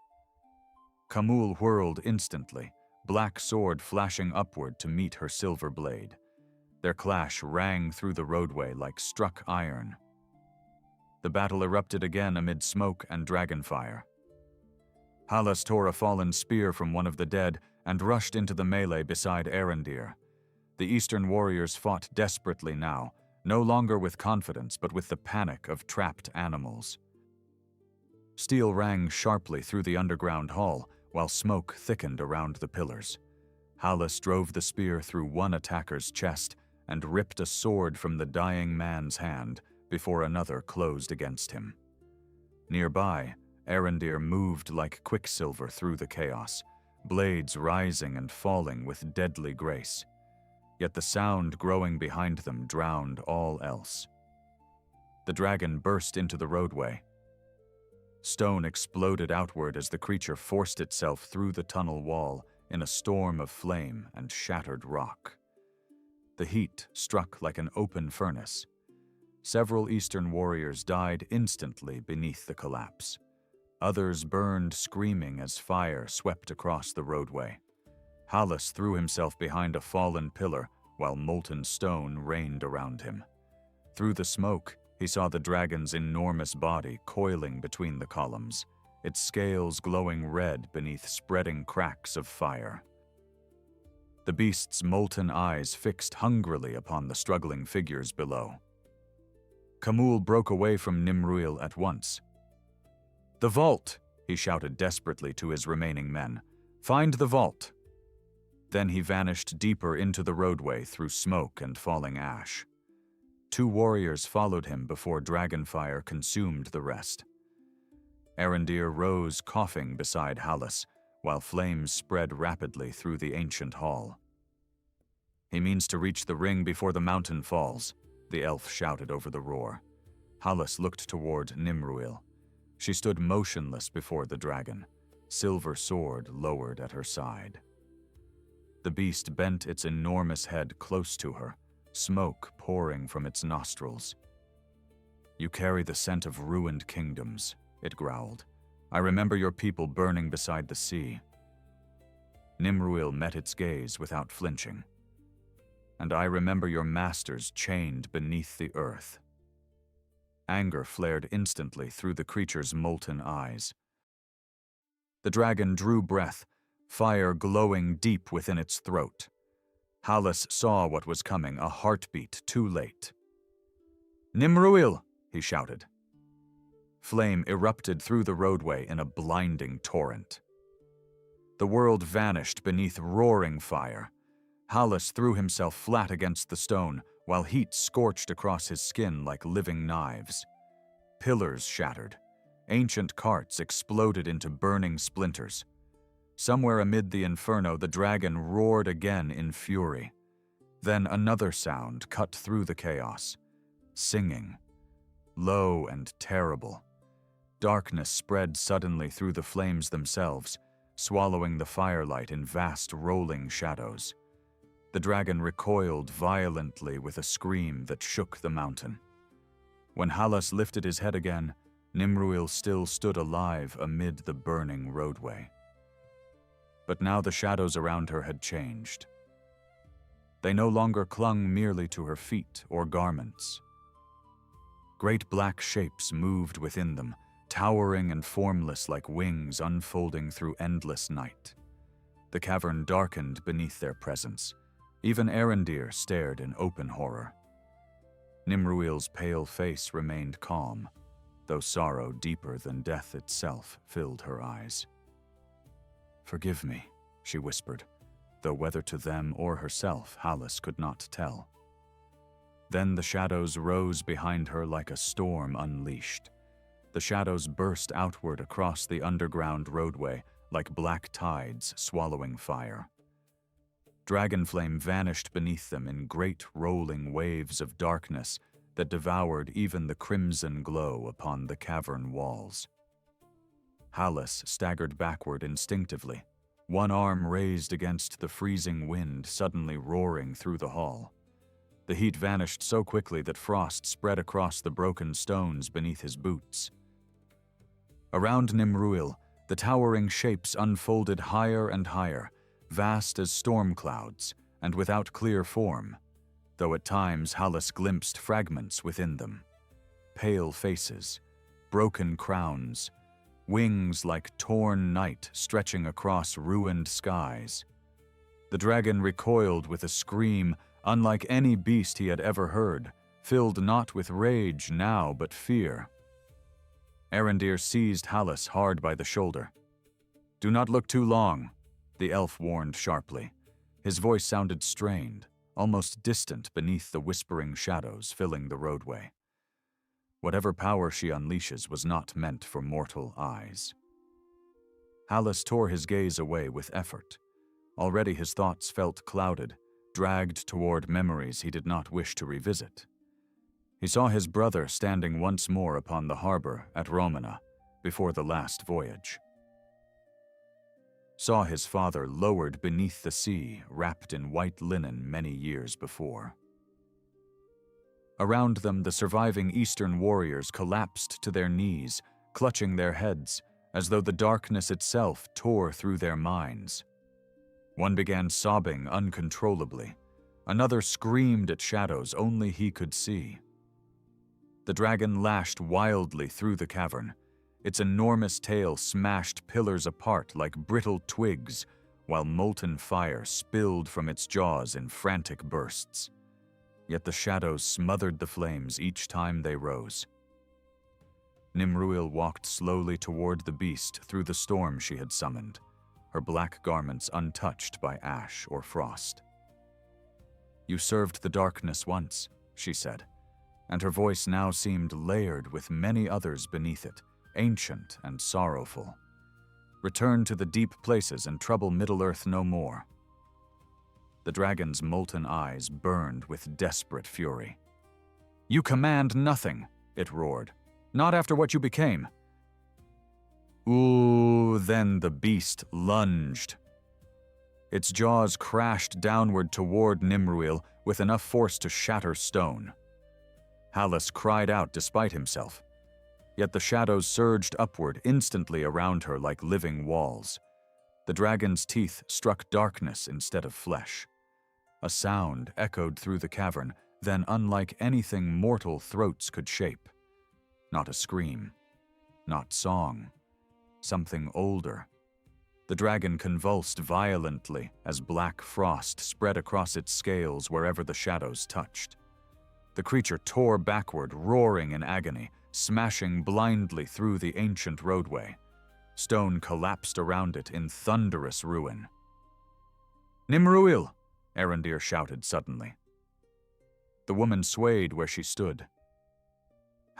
Speaker 1: Khamûl whirled instantly, black sword flashing upward to meet her silver blade. Their clash rang through the roadway like struck iron. The battle erupted again amid smoke and dragonfire. Hallas tore a fallen spear from one of the dead and rushed into the melee beside Arendir. The Eastern warriors fought desperately now, no longer with confidence but with the panic of trapped animals. Steel rang sharply through the underground hall, while smoke thickened around the pillars. Hallas drove the spear through one attacker's chest and ripped a sword from the dying man's hand before another closed against him. Nearby, Arendir moved like quicksilver through the chaos, blades rising and falling with deadly grace. Yet the sound growing behind them drowned all else. The dragon burst into the roadway. Stone exploded outward as the creature forced itself through the tunnel wall in a storm of flame and shattered rock. The heat struck like an open furnace. Several Eastern warriors died instantly beneath the collapse. Others burned screaming as fire swept across the roadway. Hallas threw himself behind a fallen pillar while molten stone rained around him. Through the smoke, he saw the dragon's enormous body coiling between the columns, its scales glowing red beneath spreading cracks of fire. The beast's molten eyes fixed hungrily upon the struggling figures below. Khamul broke away from Nimruil at once. "The vault!" he shouted desperately to his remaining men. "Find the vault!" Then he vanished deeper into the roadway through smoke and falling ash. 2 warriors followed him before dragonfire consumed the rest. Arendir rose coughing beside Hallas, while flames spread rapidly through the ancient hall. "He means to reach the ring before the mountain falls," the elf shouted over the roar. Hallas looked toward Nimruil. She stood motionless before the dragon, silver sword lowered at her side. The beast bent its enormous head close to her, smoke pouring from its nostrils. "You carry the scent of ruined kingdoms," it growled. "I remember your people burning beside the sea." Nimruil met its gaze without flinching. "And I remember your masters chained beneath the earth." Anger flared instantly through the creature's molten eyes. The dragon drew breath, fire glowing deep within its throat. Hallas saw what was coming, a heartbeat too late. "Nimruil!" he shouted. Flame erupted through the roadway in a blinding torrent. The world vanished beneath roaring fire. Hallas threw himself flat against the stone, while heat scorched across his skin like living knives. Pillars shattered. Ancient carts exploded into burning splinters. Somewhere amid the inferno, the dragon roared again in fury. Then another sound cut through the chaos. Singing. Low and terrible. Darkness spread suddenly through the flames themselves, swallowing the firelight in vast rolling shadows. The dragon recoiled violently with a scream that shook the mountain. When Hallas lifted his head again, Nimruil still stood alive amid the burning roadway. But now the shadows around her had changed. They no longer clung merely to her feet or garments. Great black shapes moved within them, towering and formless like wings unfolding through endless night. The cavern darkened beneath their presence. Even Arendir stared in open horror. Nimruil's pale face remained calm, though sorrow deeper than death itself filled her eyes. "Forgive me," she whispered, though whether to them or herself Hallas could not tell. Then the shadows rose behind her like a storm unleashed. The shadows burst outward across the underground roadway like black tides swallowing fire. Dragonflame vanished beneath them in great rolling waves of darkness that devoured even the crimson glow upon the cavern walls. Hallas staggered backward instinctively, one arm raised against the freezing wind suddenly roaring through the hall. The heat vanished so quickly that frost spread across the broken stones beneath his boots. Around Nimruil, the towering shapes unfolded higher and higher, vast as storm clouds, and without clear form. though at times Hallis glimpsed fragments within them. Pale faces, broken crowns, wings like torn night stretching across ruined skies. The dragon recoiled with a scream unlike any beast he had ever heard, filled not with rage now but fear. Arondir seized Hallis hard by the shoulder. "Do not look too long," the elf warned sharply. His voice sounded strained, almost distant beneath the whispering shadows filling the roadway. Whatever power she unleashes was not meant for mortal eyes. Hallis tore his gaze away with effort. Already his thoughts felt clouded, dragged toward memories he did not wish to revisit. He saw his brother standing once more upon the harbor at Romana before the last voyage. Saw his father lowered beneath the sea, wrapped in white linen many years before. Around them, the surviving Eastern warriors collapsed to their knees, clutching their heads, as though the darkness itself tore through their minds. One began sobbing uncontrollably. Another screamed at shadows only he could see. The dragon lashed wildly through the cavern. Its enormous tail smashed pillars apart like brittle twigs, while molten fire spilled from its jaws in frantic bursts. Yet the shadows smothered the flames each time they rose. Nimruil walked slowly toward the beast through the storm she had summoned, her black garments untouched by ash or frost. "You served the darkness once," she said, and her voice now seemed layered with many others beneath it, ancient and sorrowful. "Return to the deep places and trouble Middle-earth no more." The dragon's molten eyes burned with desperate fury. "You command nothing," it roared. "Not after what you became." Ooh, then the beast lunged. Its jaws crashed downward toward Nimruil with enough force to shatter stone. Hallis cried out despite himself. Yet the shadows surged upward instantly around her like living walls. The dragon's teeth struck darkness instead of flesh. A sound echoed through the cavern, then unlike anything mortal throats could shape. Not a scream, not song, something older. The dragon convulsed violently as black frost spread across its scales wherever the shadows touched. The creature tore backward, roaring in agony, smashing blindly through the ancient roadway. Stone collapsed around it in thunderous ruin. "Nimruil!" Arondir shouted suddenly. The woman swayed where she stood.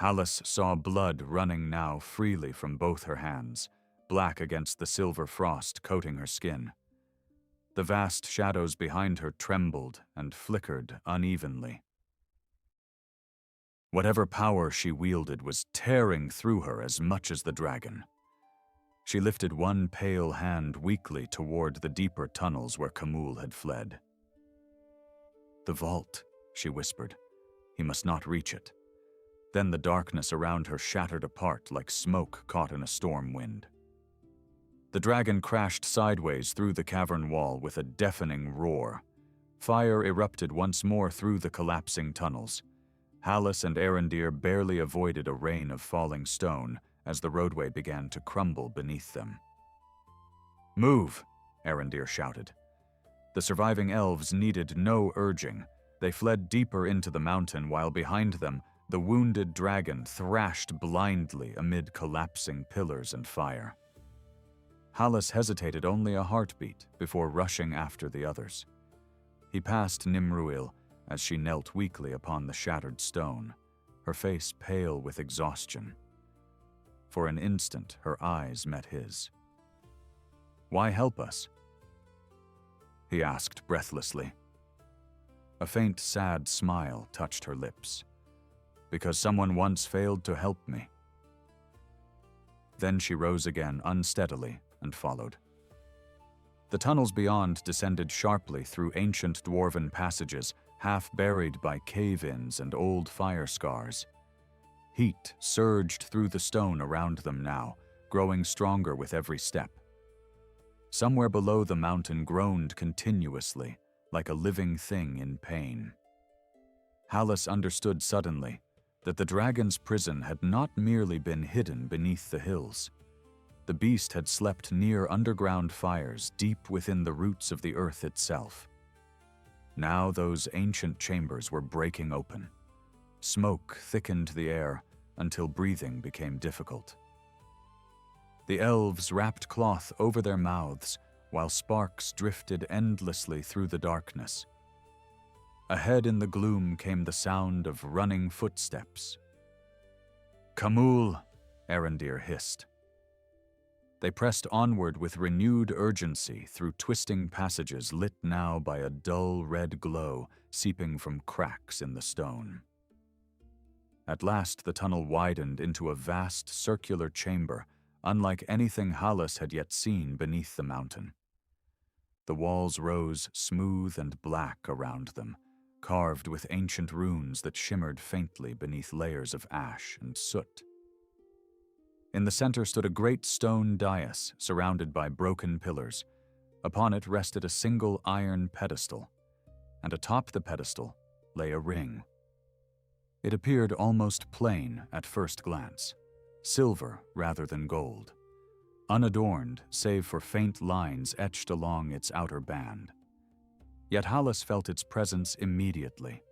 Speaker 1: Hallis saw blood running now freely from both her hands, black against the silver frost coating her skin. The vast shadows behind her trembled and flickered unevenly. Whatever power she wielded was tearing through her as much as the dragon. She lifted one pale hand weakly toward the deeper tunnels where Kamul had fled. "The vault," she whispered. "He must not reach it." Then the darkness around her shattered apart like smoke caught in a storm wind. The dragon crashed sideways through the cavern wall with a deafening roar. Fire erupted once more through the collapsing tunnels. Hallis and Arondir barely avoided a rain of falling stone as the roadway began to crumble beneath them. "Move!" Arondir shouted. The surviving elves needed no urging. They fled deeper into the mountain while behind them, the wounded dragon thrashed blindly amid collapsing pillars and fire. Hallis hesitated only a heartbeat before rushing after the others. He passed Nimruil as she knelt weakly upon the shattered stone, her face pale with exhaustion. For an instant, her eyes met his. "Why help us?" he asked breathlessly. A faint, sad smile touched her lips. "Because someone once failed to help me." Then she rose again unsteadily and followed. The tunnels beyond descended sharply through ancient dwarven passages, half buried by cave-ins and old fire scars. Heat surged through the stone around them now, growing stronger with every step. Somewhere below the mountain groaned continuously, like a living thing in pain. Hallis understood suddenly that the dragon's prison had not merely been hidden beneath the hills. The beast had slept near underground fires deep within the roots of the earth itself. Now those ancient chambers were breaking open. Smoke thickened the air until breathing became difficult. The elves wrapped cloth over their mouths while sparks drifted endlessly through the darkness. Ahead in the gloom came the sound of running footsteps. "Khamûl," Arendir hissed. They pressed onward with renewed urgency through twisting passages lit now by a dull red glow seeping from cracks in the stone. At last the tunnel widened into a vast circular chamber, unlike anything Hallis had yet seen beneath the mountain. The walls rose smooth and black around them, carved with ancient runes that shimmered faintly beneath layers of ash and soot. In the center stood a great stone dais surrounded by broken pillars. Upon it rested a single iron pedestal, and atop the pedestal lay a ring. It appeared almost plain at first glance, silver rather than gold, unadorned save for faint lines etched along its outer band. Yet Hallis felt its presence immediately.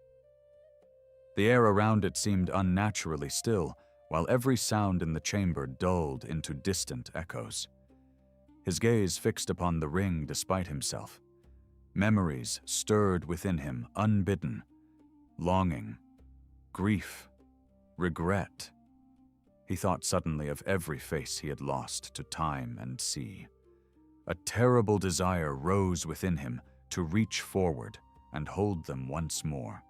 Speaker 1: The air around it seemed unnaturally still, while every sound in the chamber dulled into distant echoes. His gaze fixed upon the ring despite himself. Memories stirred within him unbidden, longing, grief, regret. He thought suddenly of every face he had lost to time and sea. A terrible desire rose within him to reach forward and hold them once more.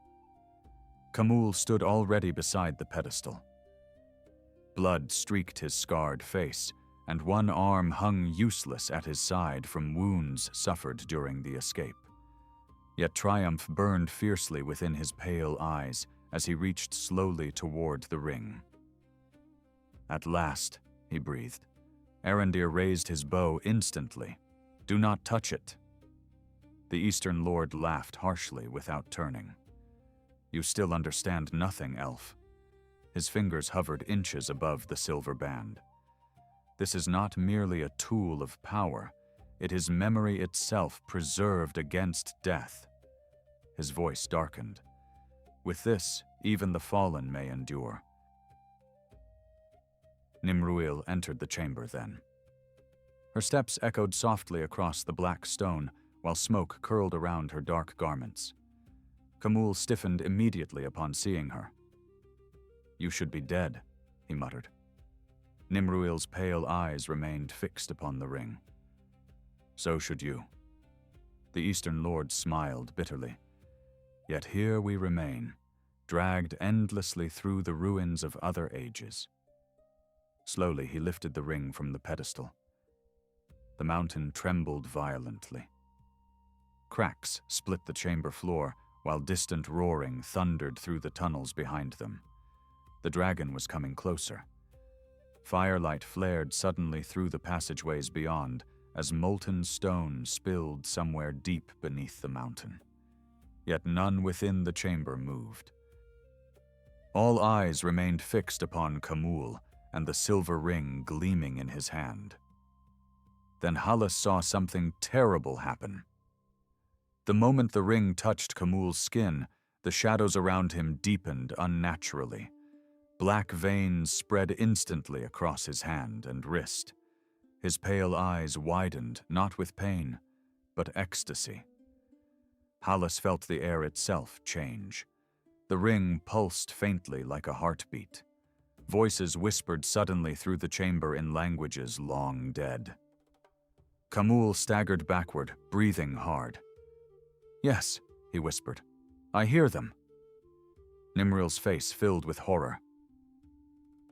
Speaker 1: Khamûl stood already beside the pedestal. Blood streaked his scarred face, and one arm hung useless at his side from wounds suffered during the escape. Yet triumph burned fiercely within his pale eyes as he reached slowly toward the ring. "At last," he breathed. Arendir raised his bow instantly. "Do not touch it." The Eastern Lord laughed harshly without turning. "You still understand nothing, elf." His fingers hovered inches above the silver band. "This is not merely a tool of power. It is memory itself preserved against death." His voice darkened. "With this, even the fallen may endure." Nimruil entered the chamber then. Her steps echoed softly across the black stone, while smoke curled around her dark garments. Khamûl stiffened immediately upon seeing her. "You should be dead," he muttered. Nimruil's pale eyes remained fixed upon the ring. "So should you." The Eastern Lord smiled bitterly. "Yet here we remain, dragged endlessly through the ruins of other ages." Slowly he lifted the ring from the pedestal. The mountain trembled violently. Cracks split the chamber floor, while distant roaring thundered through the tunnels behind them. The dragon was coming closer. Firelight flared suddenly through the passageways beyond, as molten stone spilled somewhere deep beneath the mountain. Yet none within the chamber moved. All eyes remained fixed upon Khamûl and the silver ring gleaming in his hand. Then Hallis saw something terrible happen. The moment the ring touched Khamûl's skin, the shadows around him deepened unnaturally. Black veins spread instantly across his hand and wrist. His pale eyes widened, not with pain, but ecstasy. Hallis felt the air itself change. The ring pulsed faintly like a heartbeat. Voices whispered suddenly through the chamber in languages long dead. Khamûl staggered backward, breathing hard. "Yes," he whispered. "I hear them." Nimruil's face filled with horror.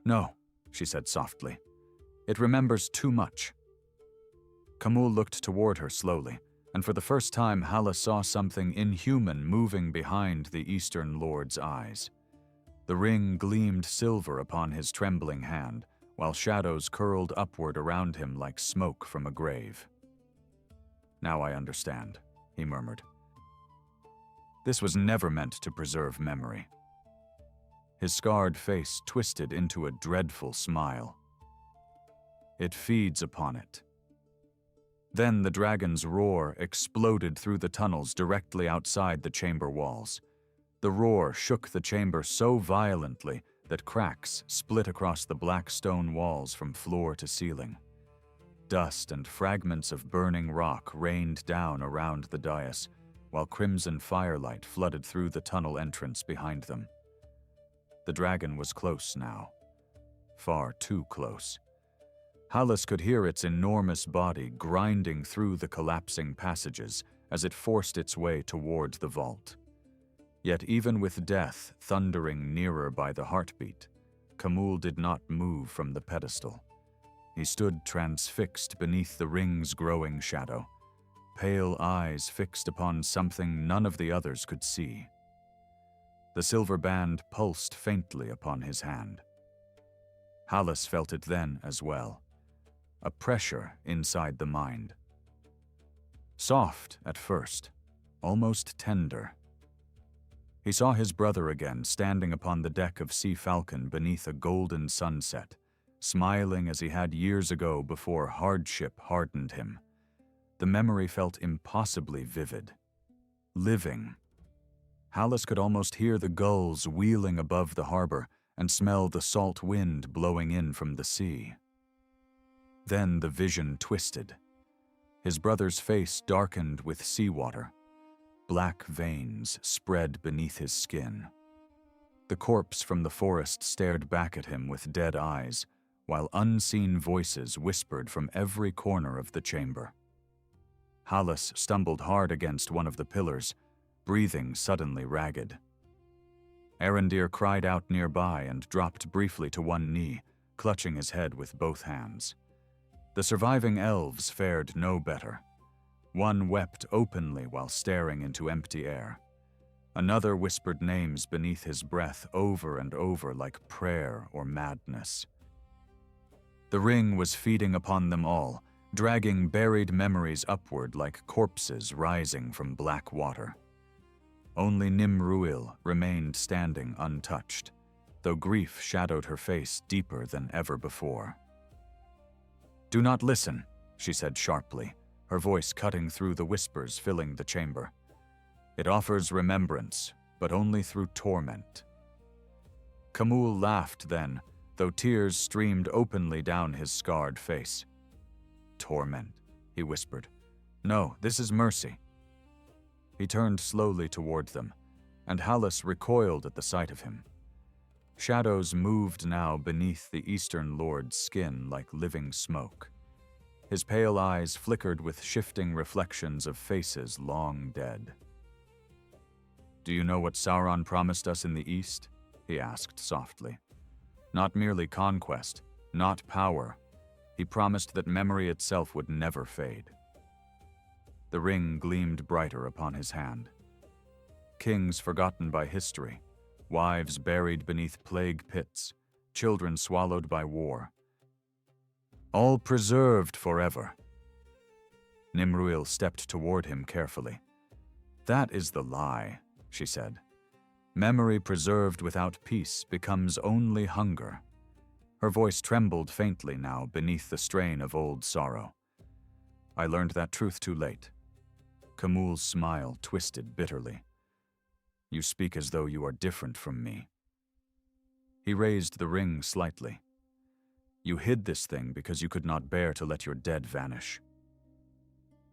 Speaker 1: "No," she said softly. "It remembers too much." Khamûl looked toward her slowly, and for the first time Hallis saw something inhuman moving behind the Eastern Lord's eyes. The ring gleamed silver upon his trembling hand, while shadows curled upward around him like smoke from a grave. "Now I understand," he murmured. This was never meant to preserve memory. His scarred face twisted into a dreadful smile. It feeds upon it. Then the dragon's roar exploded through the tunnels directly outside the chamber walls. The roar shook the chamber so violently that cracks split across the black stone walls from floor to ceiling. Dust and fragments of burning rock rained down around the dais, while crimson firelight flooded through the tunnel entrance behind them. The dragon was close now. Far too close. Hallis could hear its enormous body grinding through the collapsing passages as it forced its way toward the vault. Yet even with death thundering nearer by the heartbeat, Khamûl did not move from the pedestal. He stood transfixed beneath the ring's growing shadow, pale eyes fixed upon something none of the others could see. The silver band pulsed faintly upon his hand. Hallis felt it then as well, a pressure inside the mind. Soft at first, almost tender. He saw his brother again standing upon the deck of Sea Falcon beneath a golden sunset, smiling as he had years ago before hardship hardened him. The memory felt impossibly vivid. Living. Hallis could almost hear the gulls wheeling above the harbor and smell the salt wind blowing in from the sea. Then the vision twisted. His brother's face darkened with seawater. Black veins spread beneath his skin. The corpse from the forest stared back at him with dead eyes, while unseen voices whispered from every corner of the chamber. Hallis stumbled hard against one of the pillars, breathing suddenly ragged. Arondir cried out nearby and dropped briefly to one knee, clutching his head with both hands. The surviving elves fared no better. One wept openly while staring into empty air. Another whispered names beneath his breath over and over like prayer or madness. The ring was feeding upon them all, dragging buried memories upward like corpses rising from black water. Only Nimruil remained standing untouched, though grief shadowed her face deeper than ever before. "Do not listen," she said sharply, her voice cutting through the whispers filling the chamber. "It offers remembrance, but only through torment." Khamûl laughed then, though tears streamed openly down his scarred face. "Torment," he whispered. "No, this is mercy." He turned slowly toward them, and Hallis recoiled at the sight of him. Shadows moved now beneath the Eastern Lord's skin like living smoke. His pale eyes flickered with shifting reflections of faces long dead. "Do you know what Sauron promised us in the East?" he asked softly. "Not merely conquest, not power. He promised that memory itself would never fade." The ring gleamed brighter upon his hand. Kings forgotten by history, wives buried beneath plague pits, children swallowed by war. All preserved forever. Nimruil stepped toward him carefully. "That is the lie," she said. "Memory preserved without peace becomes only hunger." Her voice trembled faintly now beneath the strain of old sorrow. "I learned that truth too late." Khamûl's smile twisted bitterly. "You speak as though you are different from me." He raised the ring slightly. "You hid this thing because you could not bear to let your dead vanish."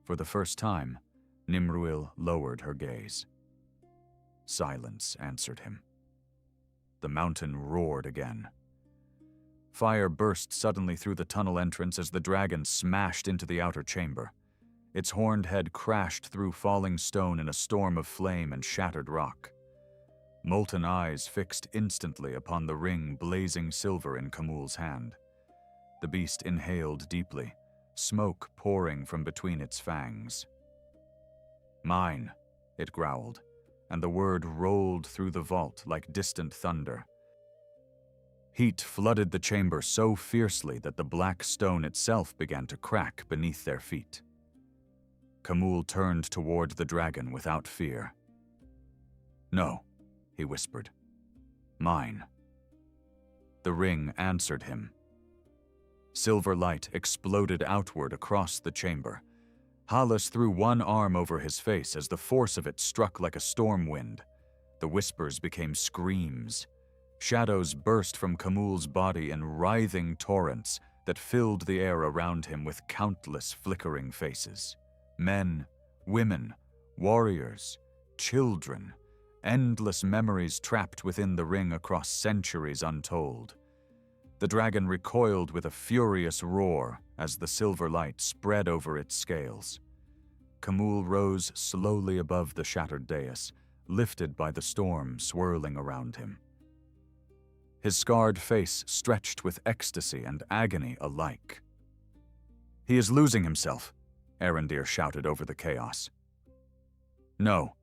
Speaker 1: For the first time, Nimruil lowered her gaze. Silence answered him. The mountain roared again. Fire burst suddenly through the tunnel entrance as the dragon smashed into the outer chamber. Its horned head crashed through falling stone in a storm of flame and shattered rock. Molten eyes fixed instantly upon the ring blazing silver in Khamûl's hand. The beast inhaled deeply, smoke pouring from between its fangs. "Mine," it growled, and the word rolled through the vault like distant thunder. Heat flooded the chamber so fiercely that the black stone itself began to crack beneath their feet. Khamûl turned toward the dragon without fear. "No," he whispered. "Mine." The ring answered him. Silver light exploded outward across the chamber. Hallis threw one arm over his face as the force of it struck like a storm wind. The whispers became screams. Shadows burst from Kamul's body in writhing torrents that filled the air around him with countless flickering faces. Men, women, warriors, children, endless memories trapped within the ring across centuries untold. The dragon recoiled with a furious roar as the silver light spread over its scales. Kamul rose slowly above the shattered dais, lifted by the storm swirling around him. His scarred face stretched with ecstasy and agony alike. "He is losing himself," Arendir shouted over the chaos. "No,"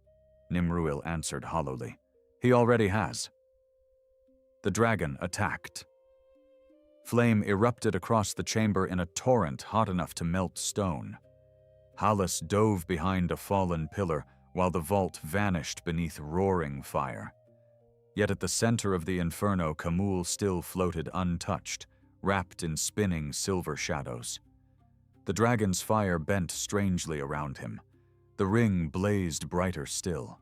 Speaker 1: Nimruil answered hollowly. "He already has." The dragon attacked. Flame erupted across the chamber in a torrent hot enough to melt stone. Hallis dove behind a fallen pillar while the vault vanished beneath roaring fire. Yet at the center of the inferno, Kamul still floated untouched, wrapped in spinning silver shadows. The dragon's fire bent strangely around him. The ring blazed brighter still.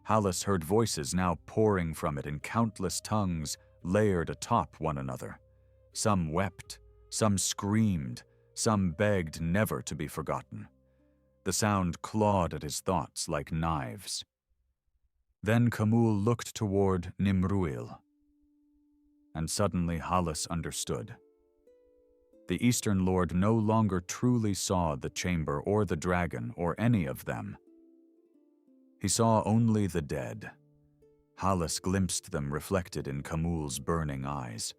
Speaker 1: Hallis heard voices now pouring from it in countless tongues layered atop one another. Some wept, some screamed, some begged never to be forgotten. The sound clawed at his thoughts like knives. Then Kamul looked toward Nimruil, and suddenly Hallis understood. The Eastern Lord no longer truly saw the chamber or the dragon or any of them. He saw only the dead. Hallis glimpsed them reflected in Kamul's burning eyes.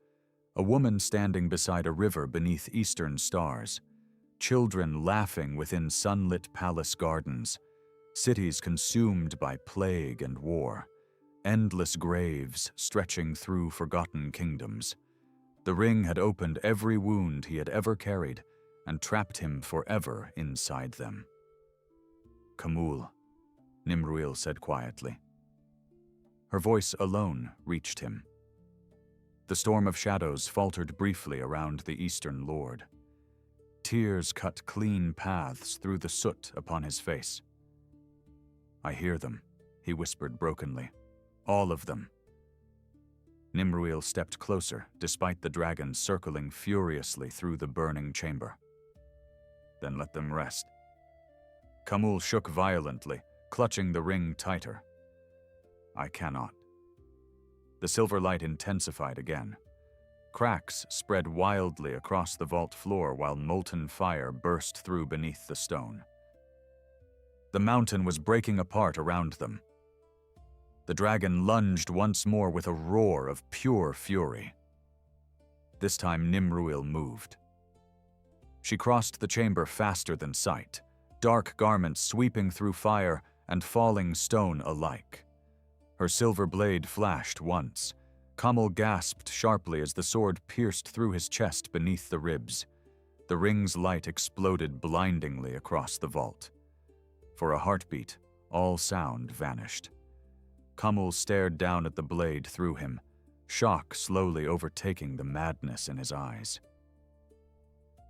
Speaker 1: A woman standing beside a river beneath eastern stars. Children laughing within sunlit palace gardens. Cities consumed by plague and war. Endless graves stretching through forgotten kingdoms. The ring had opened every wound he had ever carried and trapped him forever inside them. "Kamul," Nimruil said quietly. Her voice alone reached him. The storm of shadows faltered briefly around the Eastern Lord. Tears cut clean paths through the soot upon his face. "I hear them," he whispered brokenly. "All of them." Nimruil stepped closer, despite the dragon circling furiously through the burning chamber. "Then let them rest." Kamul shook violently, clutching the ring tighter. "I cannot." The silver light intensified again. Cracks spread wildly across the vault floor while molten fire burst through beneath the stone. The mountain was breaking apart around them. The dragon lunged once more with a roar of pure fury. This time Nimruil moved. She crossed the chamber faster than sight, dark garments sweeping through fire and falling stone alike. Her silver blade flashed once. Kamul gasped sharply as the sword pierced through his chest beneath the ribs. The ring's light exploded blindingly across the vault. For a heartbeat, all sound vanished. Kamul stared down at the blade through him, shock slowly overtaking the madness in his eyes.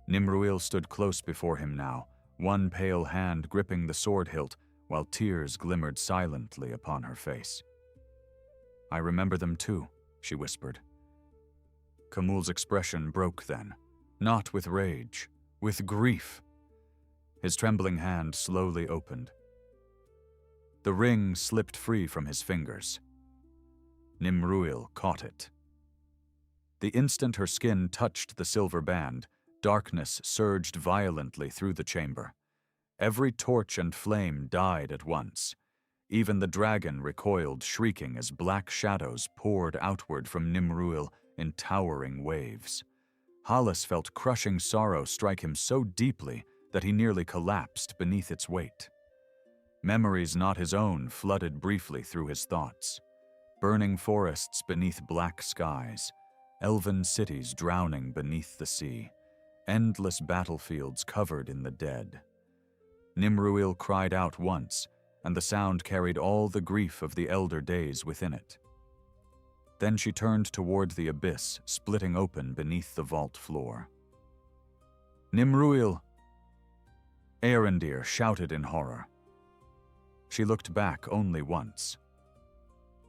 Speaker 1: Nimruil stood close before him now, one pale hand gripping the sword hilt while tears glimmered silently upon her face. "I remember them too," she whispered. Kamul's expression broke then, not with rage, with grief. His trembling hand slowly opened. The ring slipped free from his fingers. Nimruil caught it. The instant her skin touched the silver band, darkness surged violently through the chamber. Every torch and flame died at once. Even the dragon recoiled, shrieking as black shadows poured outward from Nimruil in towering waves. Hallis felt crushing sorrow strike him so deeply that he nearly collapsed beneath its weight. Memories not his own flooded briefly through his thoughts. Burning forests beneath black skies, elven cities drowning beneath the sea, endless battlefields covered in the dead. Nimruil cried out once, and the sound carried all the grief of the elder days within it. Then she turned toward the abyss, splitting open beneath the vault floor. Nimruil! Erendir shouted in horror. She looked back only once.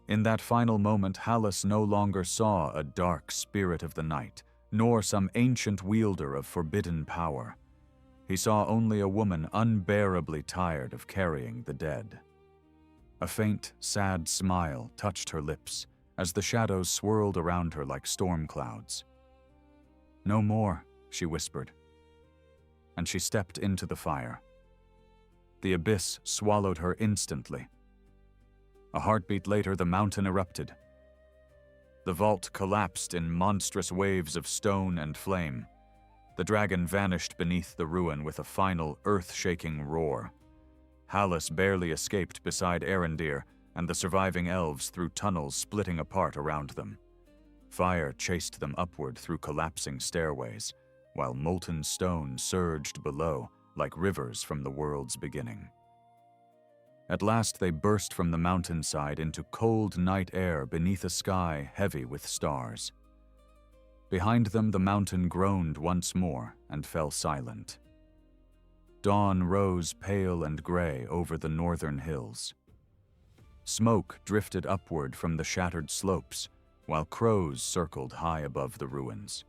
Speaker 1: In that final moment, Hallis no longer saw a dark spirit of the night, nor some ancient wielder of forbidden power. He saw only a woman unbearably tired of carrying the dead. A faint, sad smile touched her lips as the shadows swirled around her like storm clouds. "No more," she whispered, and she stepped into the fire. The abyss swallowed her instantly. A heartbeat later, the mountain erupted. The vault collapsed in monstrous waves of stone and flame. The dragon vanished beneath the ruin with a final, earth-shaking roar. Hallis barely escaped beside Erendir and the surviving elves through tunnels splitting apart around them. Fire chased them upward through collapsing stairways, while molten stone surged below like rivers from the world's beginning. At last they burst from the mountainside into cold night air beneath a sky heavy with stars. Behind them the mountain groaned once more and fell silent. Dawn rose pale and gray over the northern hills. Smoke drifted upward from the shattered slopes, while crows circled high above the ruins.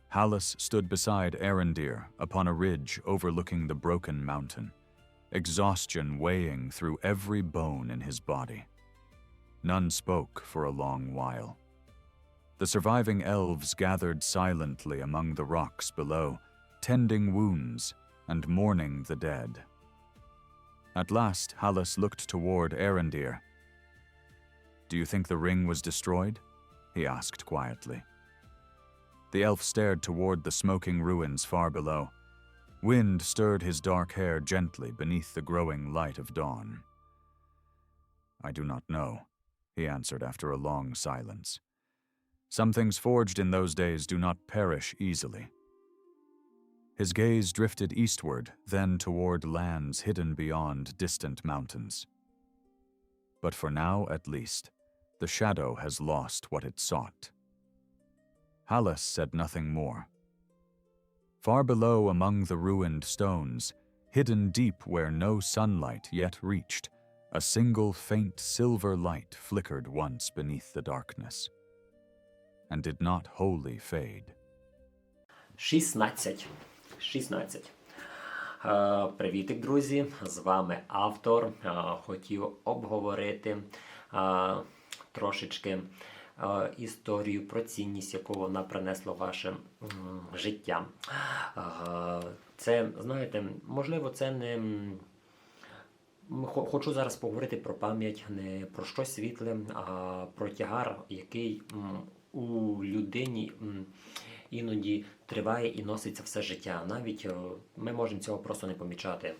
Speaker 1: Hallis stood beside Erendir upon a ridge overlooking the broken mountain, exhaustion weighing through every bone in his body. None spoke for a long while. The surviving elves gathered silently among the rocks below, tending wounds and mourning the dead. At last, Hallis looked toward Erendir. "Do you think the ring was destroyed?" he asked quietly. The elf stared toward the smoking ruins far below. Wind stirred his dark hair gently beneath the growing light of dawn. "I do not know," he answered after a long silence. "Some things forged in those days do not perish easily." His gaze drifted eastward, then toward lands hidden beyond distant mountains. But for now, at least, the shadow has lost what it sought. Hallis said nothing more. Far below among the ruined stones, hidden deep where no sunlight yet reached, a single faint silver light flickered once beneath the darkness, and did not wholly fade.
Speaker 2: 16. Привітик, друзі! З вами автор. Хотів обговорити трошечки історію про цінність, яку вона принесла в ваше життя. Це, знаєте, можливо, це не... Хочу зараз поговорити про пам'ять, не про щось світле, а про тягар, який у людині іноді триває і носиться все життя. Навіть ми можемо цього просто не помічати.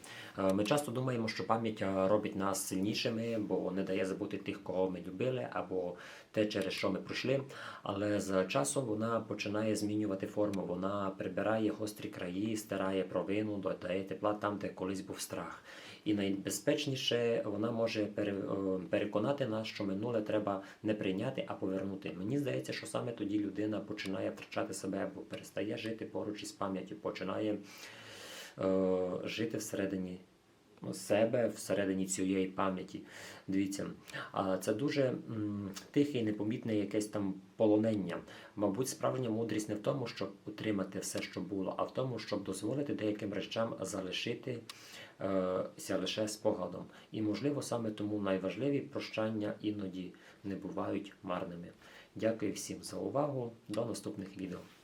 Speaker 2: Ми часто думаємо, що пам'ять робить нас сильнішими, бо не дає забути тих, кого ми любили, або те, через що ми пройшли. Але з часом вона починає змінювати форму, вона прибирає гострі краї, стирає провину, додає тепла там, де колись був страх. І найбезпечніше вона може переконати нас, що минуле треба не прийняти, а повернути. Мені здається, що саме тоді людина починає втрачати себе, або перестає жити поруч із пам'яттю, починає жити всередині себе, всередині цієї пам'яті. Дивіться, це дуже тихе і непомітне якесь там полонення. Мабуть, справжня мудрість не в тому, щоб утримати все, що було, а в тому, щоб дозволити деяким речам залишитися лише спогадом. І, можливо, саме тому найважливі прощання іноді не бувають марними. Дякую всім за увагу. До наступних відео.